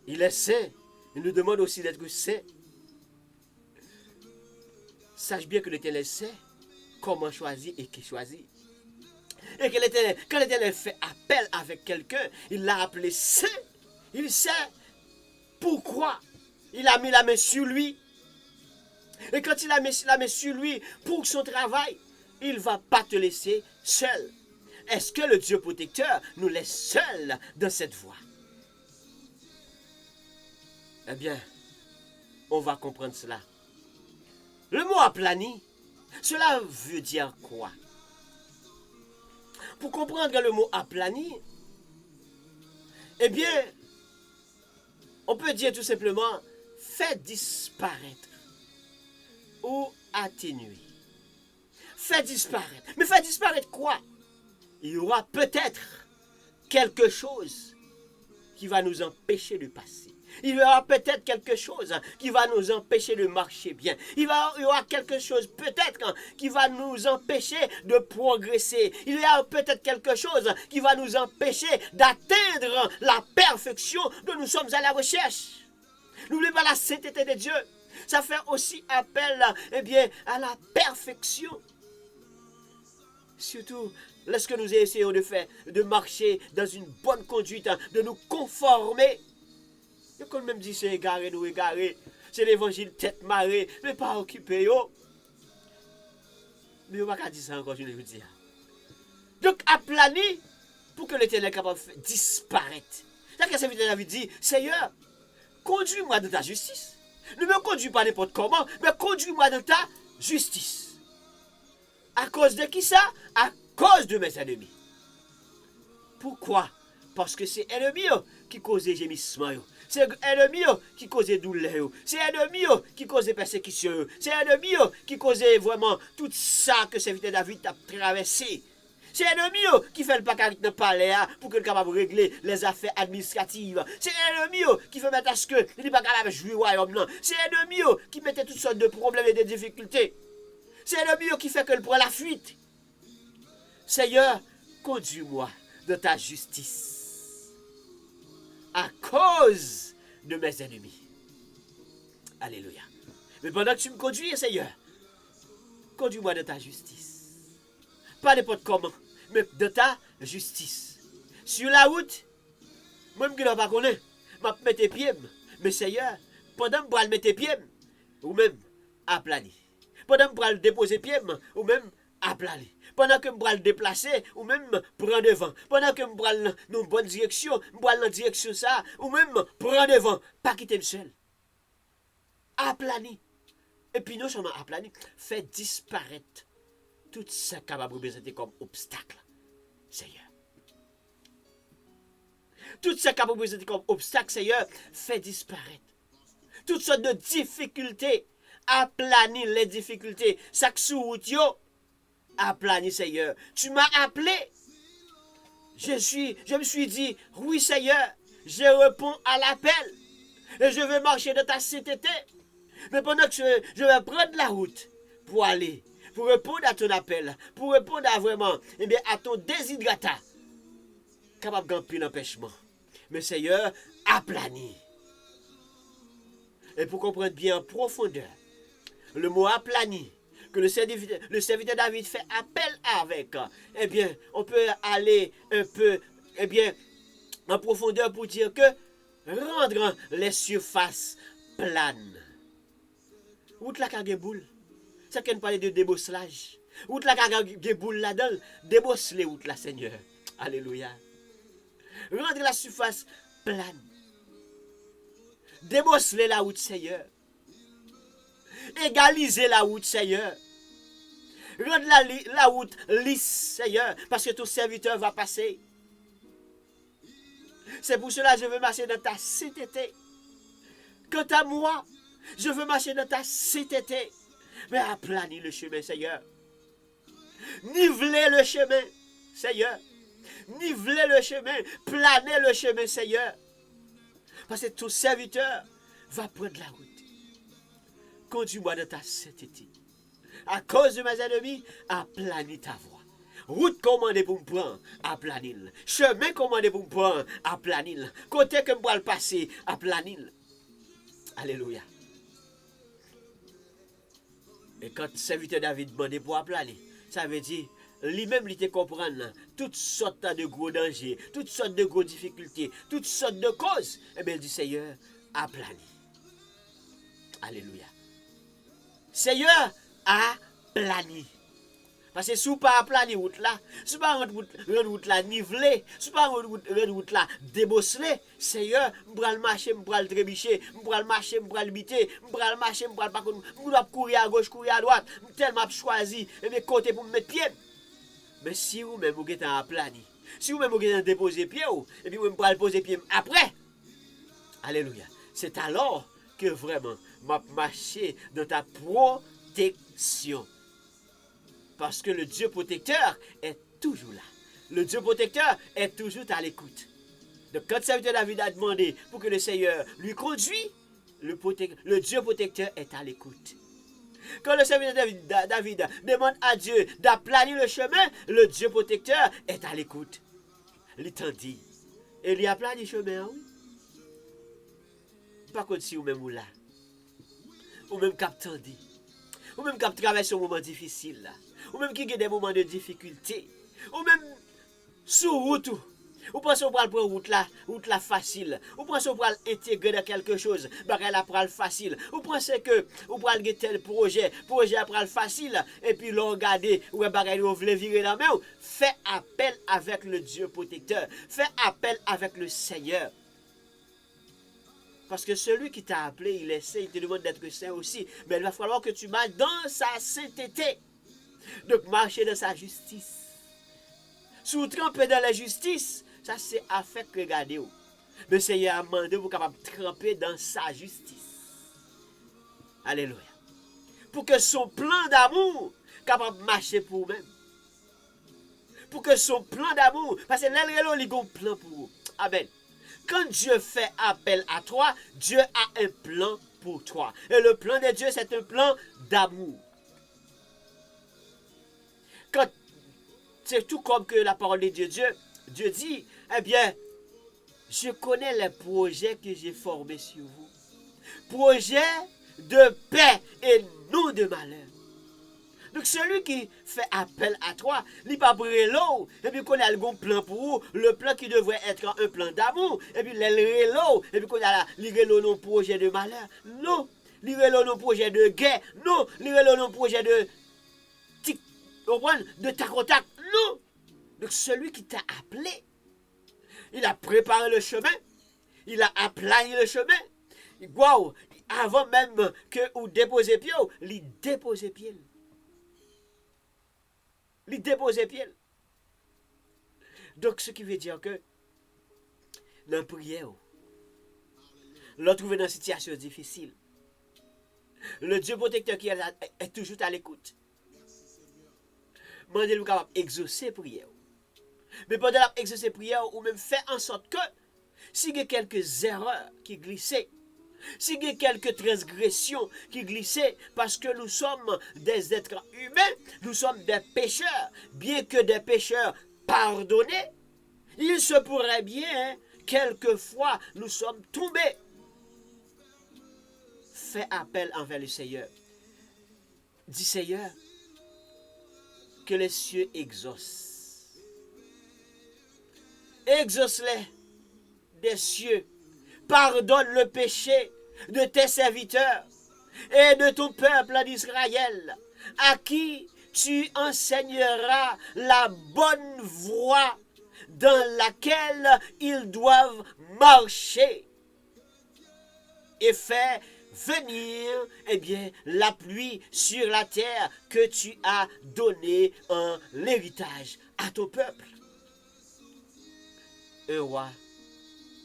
Il est saint. Il nous demande aussi d'être saint. Sache bien que l'Éternel sait comment choisir et qui choisit. Et que quand l'Éternel fait appel avec quelqu'un, il l'a appelé saint. Il sait pourquoi il a mis la main sur lui. Et quand il a mis la main sur lui pour son travail, il ne va pas te laisser seul. Est-ce que le Dieu protecteur nous laisse seuls dans cette voie? Eh bien, on va comprendre cela. Le mot aplani, cela veut dire quoi? Pour comprendre le mot aplani, eh bien, on peut dire tout simplement fait disparaître ou atténuer. Fait disparaître. Mais fait disparaître quoi? Il y aura peut-être quelque chose qui va nous empêcher de passer. Il y aura peut-être quelque chose qui va nous empêcher de marcher bien. Il y aura quelque chose peut-être qui va nous empêcher de progresser. Il y aura peut-être quelque chose qui va nous empêcher d'atteindre la perfection dont nous sommes à la recherche. N'oubliez pas la sainteté de Dieu. Ça fait aussi appel à la perfection. Surtout lorsque nous essayons de marcher dans une bonne conduite, de nous conformer. Et quand même dit c'est égaré, nous égaré. C'est l'évangile tête marée, mais pas occupé. Mais on ne va pas dire ça encore, je vais vous dire. Donc, aplani, pour que l'Éternel est capable de faire disparaître. C'est-à-dire que serviteur David dit, Seigneur, conduis-moi dans ta justice. Ne me conduis pas n'importe comment, mais conduis-moi dans ta justice. À cause de qui ça? À cause de mes ennemis. Pourquoi? Parce que c'est ennemis qui causent gémissement. C'est ennemis qui causent douleur. C'est ennemis qui causent persécution. C'est ennemis qui causent vraiment tout ça que serviteur David a traversé. C'est ennemi qui fait le paquet dans le palais pour qu'il soit capable de régler les affaires administratives. C'est ennemi qui fait mettre à ce que il n'est pas capable de jouer au royaume. C'est ennemi qui mettait toutes sortes de problèmes et de difficultés. C'est ennemi qui fait que le prend la fuite. Seigneur, conduis-moi dans ta justice à cause de mes ennemis. Alléluia. Mais pendant que tu me conduis, Seigneur, conduis-moi dans ta justice. Pas n'importe comment, mais de ta justice. Sur la route, moi, je ne sais pas connaître, je vais mettre pieds, mais Seigneur, pendant que je vais mettre pieds, ou même à planer. Pendant que je vais déposer pieds, ou même à planer. Pendant que je vais le déplacer, ou même prendre devant. Pendant que je vais dans une bonne direction, je vais dans la direction ça, ou même prendre devant. Pas quitter le seul. À planer. Et puis non seulement à planer, fait disparaître tout ça capable de représenter comme obstacle, Seigneur. Tout ça capable de représenter comme obstacle, Seigneur, fait disparaître. Toutes sortes de difficultés, aplanir les difficultés. Chaque sous-route, aplanir, Seigneur. Tu m'as appelé. Je me suis dit, oui, Seigneur, je réponds à l'appel. Et je vais marcher dans ta sainteté. Mais pendant que je vais prendre la route pour aller, pour répondre à ton appel, pour répondre à vraiment, eh bien, à ton déshydratat, capable de gagner l'empêchement. Mais Seigneur, aplani. Et pour comprendre bien en profondeur, le mot aplani, que le serviteur David fait appel avec, eh bien, on peut aller un peu, eh bien, en profondeur pour dire que rendre les surfaces planes. Route la kage boule. Ça qu'on parle de débosselage. Route la kage boule là-dedans, débosse les routes là, Seigneur. Alléluia. Rendre la surface plane. Débosseler la route, Seigneur. Égaliser la route, Seigneur. Rendre la route lisse, Seigneur, parce que ton serviteur va passer. C'est pour cela que je veux marcher dans ta sainteté. Quant à moi, je veux marcher dans ta sainteté. Mais aplanir le chemin, Seigneur. Niveler le chemin, Seigneur. Niveler le chemin. Planer le chemin, Seigneur. Parce que ton serviteur va prendre la route. Conduis-moi dans ta sainteté. À cause de mes ennemis, aplanir ta voie. Route commandée pour me prendre, aplanir. Chemin commandé pour me prendre, aplanir. Côté que je dois le passer, aplanir. Alléluia. Et quand le serviteur David demandait pour aplanir, ça veut dire, lui-même, il te comprendre toutes sortes de gros dangers, toutes sortes de grosses difficultés, toutes sortes de causes. Eh bien, il dit, Seigneur, aplanir. Alléluia. Seigneur, aplanir. Parce que si vous ne pas aplanir route là, si vous pas rendre route là nivelée, si vous pas rendre route là débosselée, Seigneur, je vais marcher, je vais trébicher, je vais marcher, je vais biter, je vais marcher, je vais pas je dois courir à gauche, courir à droite, tellement choisi mes côtés pour me mettre pied. Mais si vous-même vous êtes aplanir, si vous-même vous êtes déposer pied, et puis vous me poser pied après, alléluia, c'est alors que vraiment, je marcher dans ta protection. Parce que le Dieu protecteur est toujours là. Le Dieu protecteur est toujours à l'écoute. Donc quand le serviteur David a demandé pour que le Seigneur lui conduise, le Dieu protecteur est à l'écoute. Quand le serviteur David demande à Dieu d'aplanir le chemin, le Dieu protecteur est à l'écoute. Il tendit. Et il a plané le chemin, oui. Par contre, si vous-même vous là, ou même cap tendit, ou même cap traverse un moment difficile là, ou même qui a des moments de difficulté, ou même sous route, Ou pensez qu'on va prendre route là facile. Ou pensez qu'on va intégrer dans quelque chose, bagay la pral facile. Ou pensez que ou pral gen tel projet pral facile et puis l'on regarde ou bagay ou vle virer la main, fait appel avec le Dieu protecteur, fait appel avec le Seigneur. Parce que celui qui t'a appelé, il essaie, il te demande d'être saint aussi, mais il va falloir que tu marches dans sa sainteté. Donc marcher dans sa justice. Sous tremper dans la justice, ça c'est affaire que regardez. Le Seigneur a demandé pour capable tremper dans sa justice. Alléluia. Pour que son plan d'amour capable marcher pour vous-même. Pour que son plan d'amour, parce que l'El il a un plan pour vous. Amen. Quand Dieu fait appel à toi, Dieu a un plan pour toi. Et le plan de Dieu, c'est un plan d'amour. Quand c'est tout comme que la parole de Dieu, Dieu dit, eh bien, je connais les projets que j'ai formés sur vous. Projets de paix et non de malheur. Donc celui qui fait appel à toi, il n'est pas brelo, et puis qu'on a le bon plan pour vous, le plan qui devrait être un plan d'amour, et puis l'elo, et puis qu'on a l'irelo non projet de malheur, non, l'irelo non projet de guerre, non, l'irelo non projet de tac au tac, non. Donc celui qui t'a appelé, il a préparé le chemin, il a aplani le chemin, wow, avant même que vous déposez pied, il dépose pied. Il dépose pied. Donc ce qui veut dire que dans la prière, l'on trouve dans une situation difficile. Le Dieu protecteur qui est toujours à l'écoute. Mandez-lui capable d'exaucer prière. Mais pendant l'exaucer prière, ou même faire en sorte que, s'il y a quelques erreurs qui glissaient, s'il y a quelques transgressions qui glissaient, parce que nous sommes des êtres humains, nous sommes des pécheurs, bien que des pécheurs pardonnés, il se pourrait bien, quelquefois, nous sommes tombés. Fais appel envers le Seigneur. Dis Seigneur, que les cieux exaucent. Exauce-les des cieux. Pardonne le péché de tes serviteurs et de ton peuple d'Israël, à qui tu enseigneras la bonne voie dans laquelle ils doivent marcher, et faire venir, eh bien, la pluie sur la terre que tu as donnée en héritage à ton peuple. 1 Roi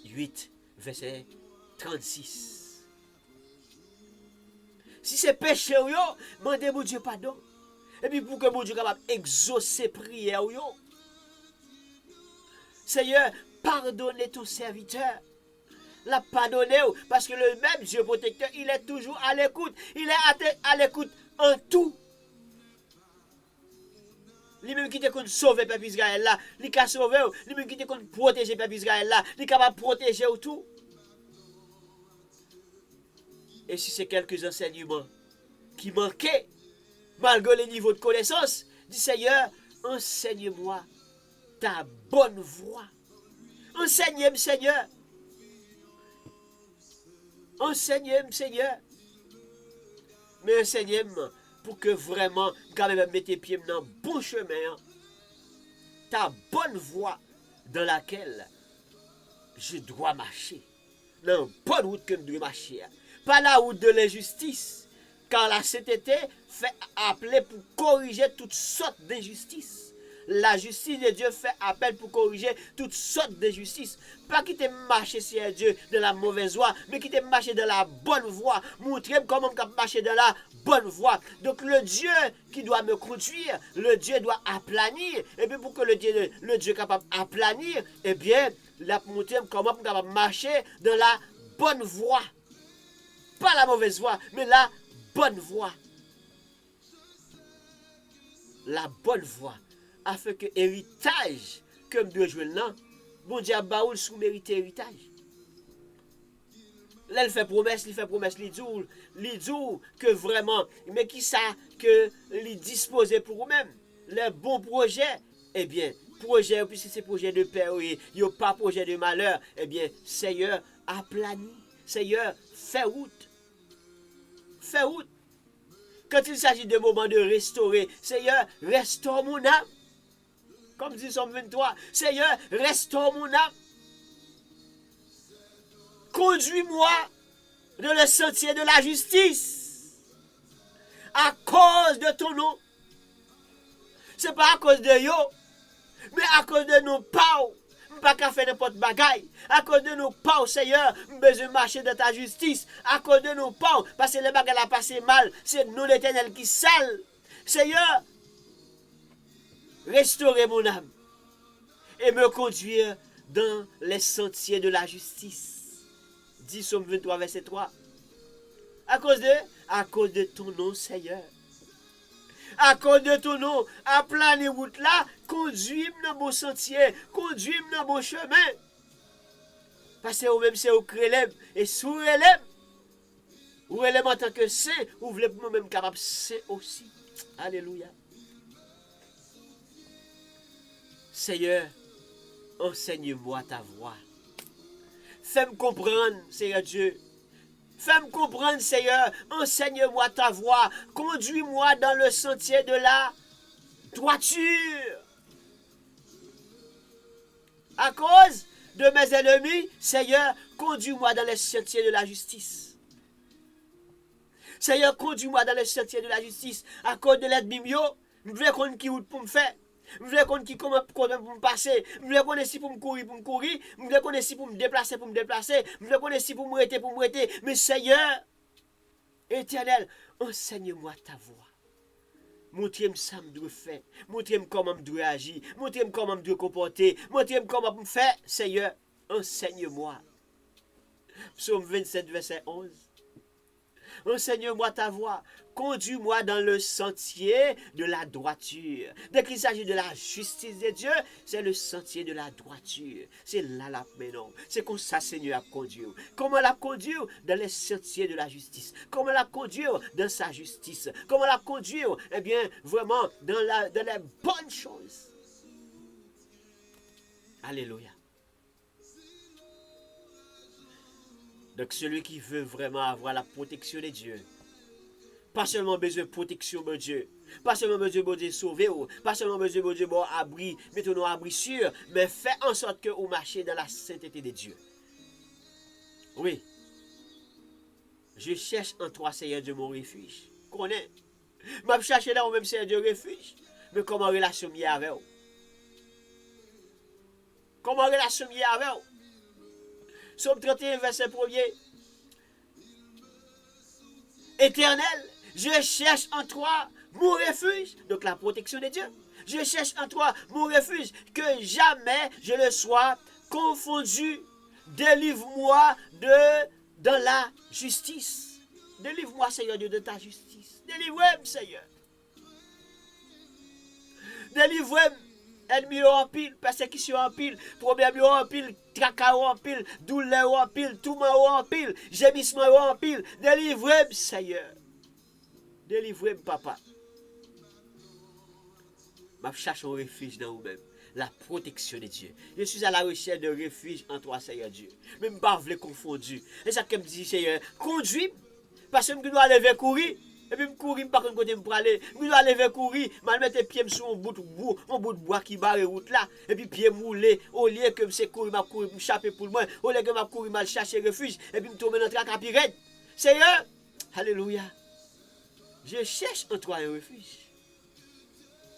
8, verset 36. Si c'est péché, demandez mon Dieu pardon. Et puis pour que mon Dieu soit capable d'exaucer prière, Seigneur, pardonnez ton serviteur. La pardonner, parce que le même Dieu protecteur, il est toujours à l'écoute. Il est à l'écoute en tout. Lui-même qui te compte sauver le peuple Israël là, il a sauvé, lui-même qui te compte protéger le peuple Israël là, il est capable de protéger tout. Et si c'est quelques enseignements qui manquaient, malgré le niveau de connaissance, dis Seigneur, enseigne-moi ta bonne voie. Enseigne-moi, Seigneur. Enseigne-moi, Seigneur. Mais enseigne-moi pour que vraiment, quand même, mette pied dans le bon chemin, ta bonne voie dans laquelle je dois marcher. Dans la bonne route que je dois marcher. Pas la route de l'injustice. Car la sainteté fait appeler pour corriger toutes sortes d'injustices. La justice de Dieu fait appel pour corriger toutes sortes d'injustices. Pas quitter marcher sur Dieu de la mauvaise voie, mais quitter marcher dans la bonne voie. Montrer comment marcher dans la bonne voie. Donc le Dieu qui doit me conduire, le Dieu doit aplanir. Et puis pour que le Dieu capable d'aplanir, eh bien, la montrer comment capable marcher dans la bonne voie. Pas la mauvaise voie, mais la bonne voie. La bonne voie. Afin que héritage, comme Dieu joue là, bon Dieu a baoul sous mérité héritage. Là, il fait promesse, il dit que vraiment, mais qui ça que il disposé pour vous-même, les bons projets, eh bien, projet, puisque c'est projet de paix, il n'y a pas projet de malheur, eh bien, Seigneur, aplani. Seigneur, fais route. Fais route. Quand il s'agit de moments de restaurer, Seigneur, restaure mon âme. Comme dit Somme 23, Seigneur, restaure mon âme. Conduis-moi dans le sentier de la justice. À cause de ton nom. C'est pas à cause de yo, mais à cause de nos pas. Pas qu'à faire n'importe bagaille. À cause de nos pas, Seigneur, nous besoin marcher dans ta justice. À cause de nos pas, parce que les bagailles a passé mal. C'est nous l'Éternel qui sale. Seigneur, restaurez mon âme et me conduire dans les sentiers de la justice. Dit Somme 23, verset 3. À cause de ton nom, Seigneur. À cause de ton nom, à planer route là, conduis-moi dans bon sentier, conduis-moi dans bon chemin. Parce que vous-même, c'est au crélem, et sous relem, ou relem en tant que saint, ou voulez vous-même capable saint aussi. Alléluia. Seigneur, enseigne-moi ta voix. Fais-moi comprendre, Seigneur Dieu. Fais-moi comprendre, Seigneur. Enseigne-moi ta voix. Conduis-moi dans le sentier de la droiture. À cause de mes ennemis, Seigneur, conduis-moi dans le sentier de la justice. Seigneur, conduis-moi dans le sentier de la justice. À cause de l'ennemi, je veux qu'on qui route pour me faire. Je veux qu'on qui comment pour me passer. Je veux qu'on est ici pour me courir, Je veux qu'on est ici pour me déplacer, Je veux qu'on est ici pour me arrêter, Mais Seigneur, Éternel, enseigne-moi ta voix. Montrez-moi ça que je dois faire. Montrez-moi comment je dois agir. Montrez-moi comment je dois comporter. Montrez-moi comment je faire. Seigneur, enseigne-moi. Psaume 27, verset 11. Enseigne-moi ta voix. Conduis-moi dans le sentier de la droiture. Dès qu'il s'agit de la justice de Dieu, c'est le sentier de la droiture. C'est là la maintenant. C'est comme ça, Seigneur, a conduire. Comment la conduire dans les sentiers de la justice? Comment la conduire dans sa justice? Comment la conduire, eh bien, vraiment, dans les bonnes choses. Alléluia. Donc, celui qui veut vraiment avoir la protection de Dieu, pas seulement besoin de protection de Dieu, pas seulement besoin de Dieu sauver, pas seulement besoin de Dieu bon abri, mettons-nous abri sûr, mais fait en sorte que vous marchez dans la sainteté de Dieu. Oui. Je cherche en toi, Seigneur Dieu, mon refuge. Connais. Je cherche là au même Seigneur Dieu refuge. Mais comment relation mieux avec vous? Comment relation mieux avec vous? Psaume 31, verset 1er. Éternel, je cherche en toi mon refuge. Donc la protection de Dieu. Je cherche en toi mon refuge. Que jamais je ne sois confondu. Délivre-moi dans la justice. Délivre-moi, Seigneur Dieu, de ta justice. Délivre-moi, Seigneur. Délivre-moi. Ennemis en pile, persécution en pile, problème en pile, tracas en pile, douleur en pile, tourment en pile, gémissement en pile. Délivrez-moi, Seigneur. Délivrez-moi, Papa. Je cherche un refuge dans vous-même. La protection de Dieu. Je suis à la recherche de refuge en toi, Seigneur Dieu. Même pas vous les confondu. Et ça que me dit, Seigneur, conduis, parce que je dois lever courir. Et puis je courir, par contre, côté pour aller. Je dois lever courir, je mettre pieds sur un bout de bois qui barre route là. Et puis pieds moulés, au lieu que je courir, je courir, je chaper pour moi. Au lieu que je courir, je chercher refuge. Et puis je tombe dans le trac à pirate. Seigneur, alléluia. Je cherche en toi un refuge.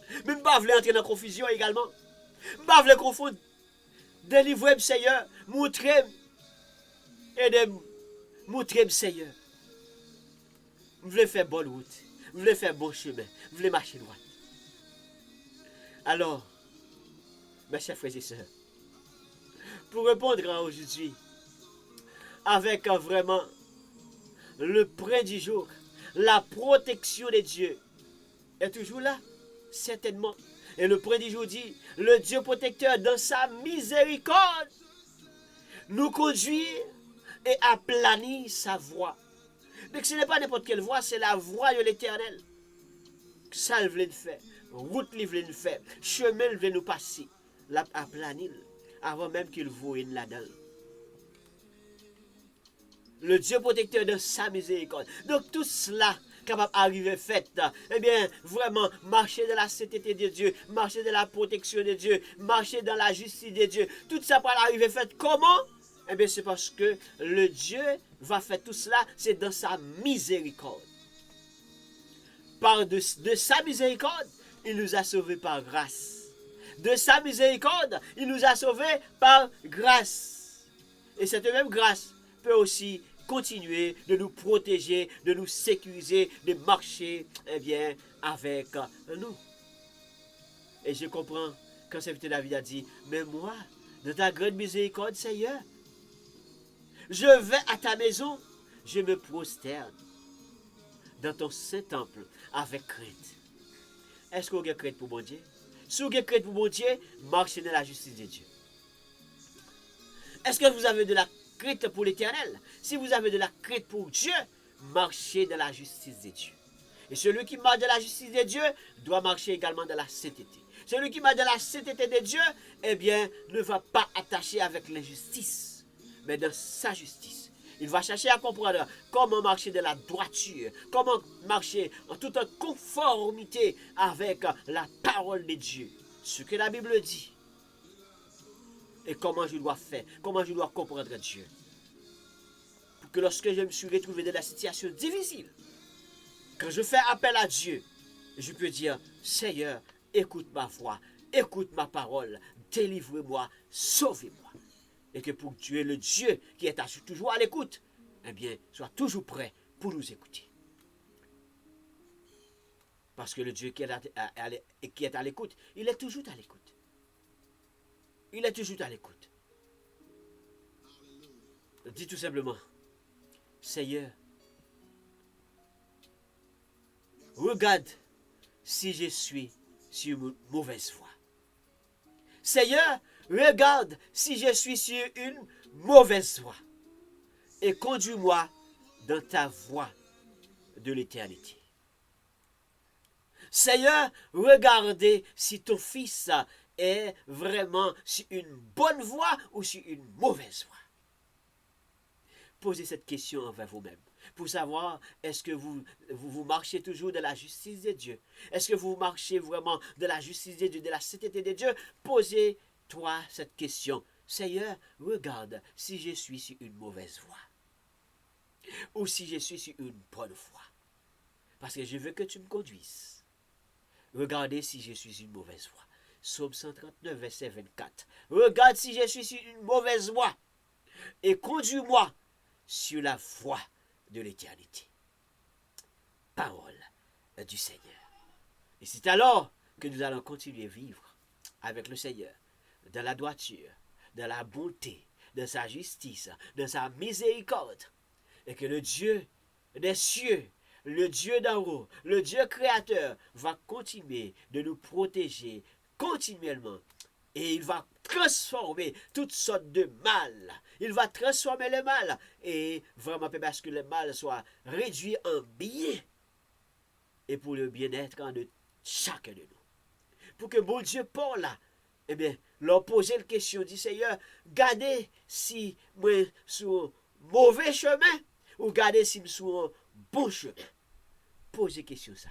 Mais je ne veux pas entrer dans la confusion également. Je ne veux pas confondre. Délivrez-moi, Seigneur. Montrez-moi. Aidez-moi. Montrez-moi, Seigneur. Je voulais faire bonne route. Je voulais faire bon chemin. Je voulais marcher droit. Alors, mes chers frères et sœurs, pour répondre aujourd'hui, avec vraiment le près du jour, la protection de Dieu est toujours là, certainement. Et le près du jour dit, le Dieu protecteur dans sa miséricorde nous conduit et aplanit sa voie. Donc ce n'est pas n'importe quelle voie, c'est la voie de l'Éternel. Ça, il voulait nous faire. Route, il voulait nous faire. Chemin, il voulait nous passer. l'a aplani avant même qu'il voie là-dedans. Le Dieu protecteur de sa miséricorde. Donc tout cela capable d'arriver fait, eh bien, vraiment, marcher dans la sainteté de Dieu, marcher dans la protection de Dieu, marcher dans la justice de Dieu, tout ça va arriver fait comment? Eh bien, c'est parce que le Dieu va faire tout cela, c'est dans sa miséricorde. Par de sa miséricorde, il nous a sauvés par grâce. De sa miséricorde, il nous a sauvés par grâce. Et cette même grâce peut aussi continuer de nous protéger, de nous sécuriser, de marcher eh bien, avec nous. Et je comprends quand serviteur David a dit, mais moi, de ta grande miséricorde, Seigneur, je vais à ta maison, je me prosterne dans ton saint temple avec crainte. Est-ce que vous avez crainte pour mon Dieu? Si vous avez crainte pour mon Dieu, marchez dans la justice de Dieu. Est-ce que vous avez de la crainte pour l'Éternel? Si vous avez de la crainte pour Dieu, marchez dans la justice de Dieu. Et celui qui marche dans la justice de Dieu doit marcher également dans la sainteté. Celui qui marche dans la sainteté de Dieu, eh bien, ne va pas attacher avec l'injustice, mais dans sa justice. Il va chercher à comprendre comment marcher dans la droiture, comment marcher en toute conformité avec la parole de Dieu. Ce que la Bible dit. Et comment je dois faire, comment je dois comprendre Dieu. Pour que lorsque je me suis retrouvé dans la situation difficile, quand je fais appel à Dieu, je peux dire, Seigneur, écoute ma voix, écoute ma parole, délivre-moi, sauvez-moi. Et que pour Dieu, le Dieu qui est toujours à l'écoute, eh bien, soit toujours prêt pour nous écouter. Parce que le Dieu qui est à l'écoute, il est toujours à l'écoute. Il est toujours à l'écoute. Dis tout simplement, Seigneur, regarde si je suis sur une mauvaise voie. Seigneur, regarde si je suis sur une mauvaise voie. Et conduis-moi dans ta voie de l'éternité. Seigneur, regardez si ton fils est vraiment sur une bonne voie ou sur une mauvaise voie. Posez cette question envers vous-même pour savoir est-ce que vous marchez toujours de la justice de Dieu. Est-ce que vous marchez vraiment de la justice de Dieu, de la sainteté de Dieu? Posez-toi cette question. Seigneur, regarde si je suis sur une mauvaise voie ou si je suis sur une bonne voie. Parce que je veux que tu me conduises. Regardez si je suis sur une mauvaise voie. Psaume 139, verset 24. Regarde si je suis sur une mauvaise voie et conduis-moi sur la voie de l'éternité. Parole du Seigneur. Et c'est alors que nous allons continuer à vivre avec le Seigneur dans la droiture, dans la bonté, dans sa justice, dans sa miséricorde. Et que le Dieu des cieux, le Dieu d'en haut, le Dieu créateur va continuer de nous protéger continuellement. Et il va transformer toutes sortes de mal. Il va transformer le mal. Et vraiment, parce que le mal soit réduit en bien. Et pour le bien-être de chacun de nous. Pour que mon Dieu parle là, eh bien, leur poser la question, dit Seigneur, gardez si moi sur un mauvais chemin ou gardez si je suis sur un bon chemin. Posez question ça.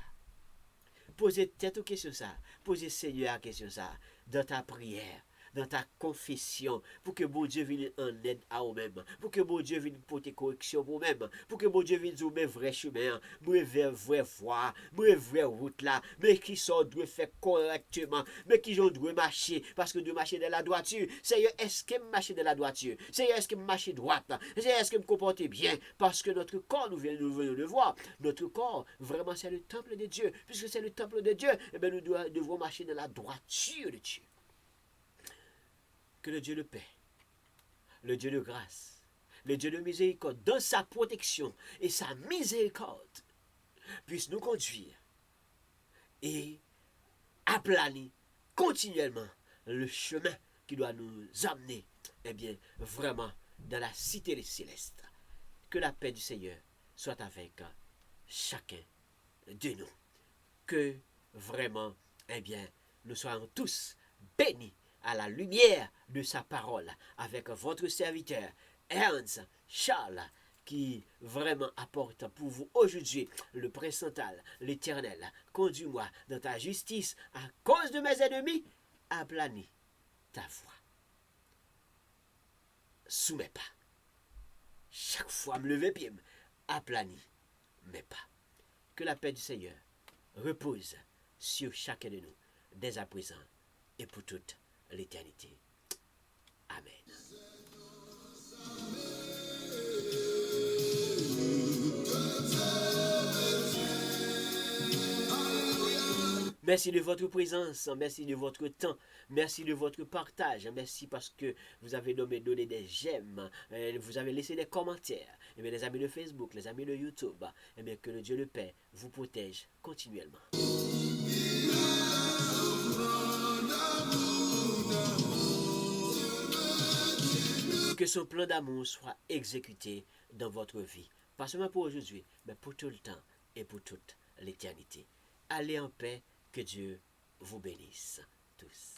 Posez tête aux questions ça. Posez Seigneur à question ça. Dans ta prière, dans ta confession, pour que mon Dieu vienne en aide à vous-même, pour que mon Dieu vienne porter correction pour vous-même, pour que mon Dieu vienne vous mettre vrai chemin, mes vraie voie, mes vraie route là, mais qui sont doivent faire correctement, mais qui doivent marcher, parce que de marcher dans la droiture. Seigneur, est-ce que je marche dans la droiture? Seigneur, est-ce que je marche droite? Seigneur, est-ce que je me comporte bien? Parce que notre corps, nous venons de voir, notre corps, vraiment, c'est le temple de Dieu. Puisque c'est le temple de Dieu, eh bien, nous devons marcher dans la droiture de Dieu. Que le Dieu de paix, le Dieu de grâce, le Dieu de miséricorde, dans sa protection et sa miséricorde, puisse nous conduire et aplanir continuellement le chemin qui doit nous amener, eh bien, vraiment dans la cité céleste. Que la paix du Seigneur soit avec chacun de nous. Que vraiment, eh bien, nous soyons tous bénis à la lumière de sa parole avec votre serviteur Ernst Charles, qui vraiment apporte pour vous aujourd'hui le présental, l'Éternel. Conduis-moi dans ta justice à cause de mes ennemis, aplanis ta voix. Sous mes pas. Chaque fois me lever pied, aplanis mes pas. Que la paix du Seigneur repose sur chacun de nous, dès à présent et pour toute l'éternité. Amen. Merci de votre présence, merci de votre temps, merci de votre partage, merci parce que vous avez donné des j'aime, vous avez laissé des commentaires. Et bien, les amis de Facebook, les amis de YouTube, et bien, que le Dieu le Père vous protège continuellement. Que son plan d'amour soit exécuté dans votre vie, pas seulement pour aujourd'hui, mais pour tout le temps et pour toute l'éternité. Allez en paix. Que Dieu vous bénisse tous.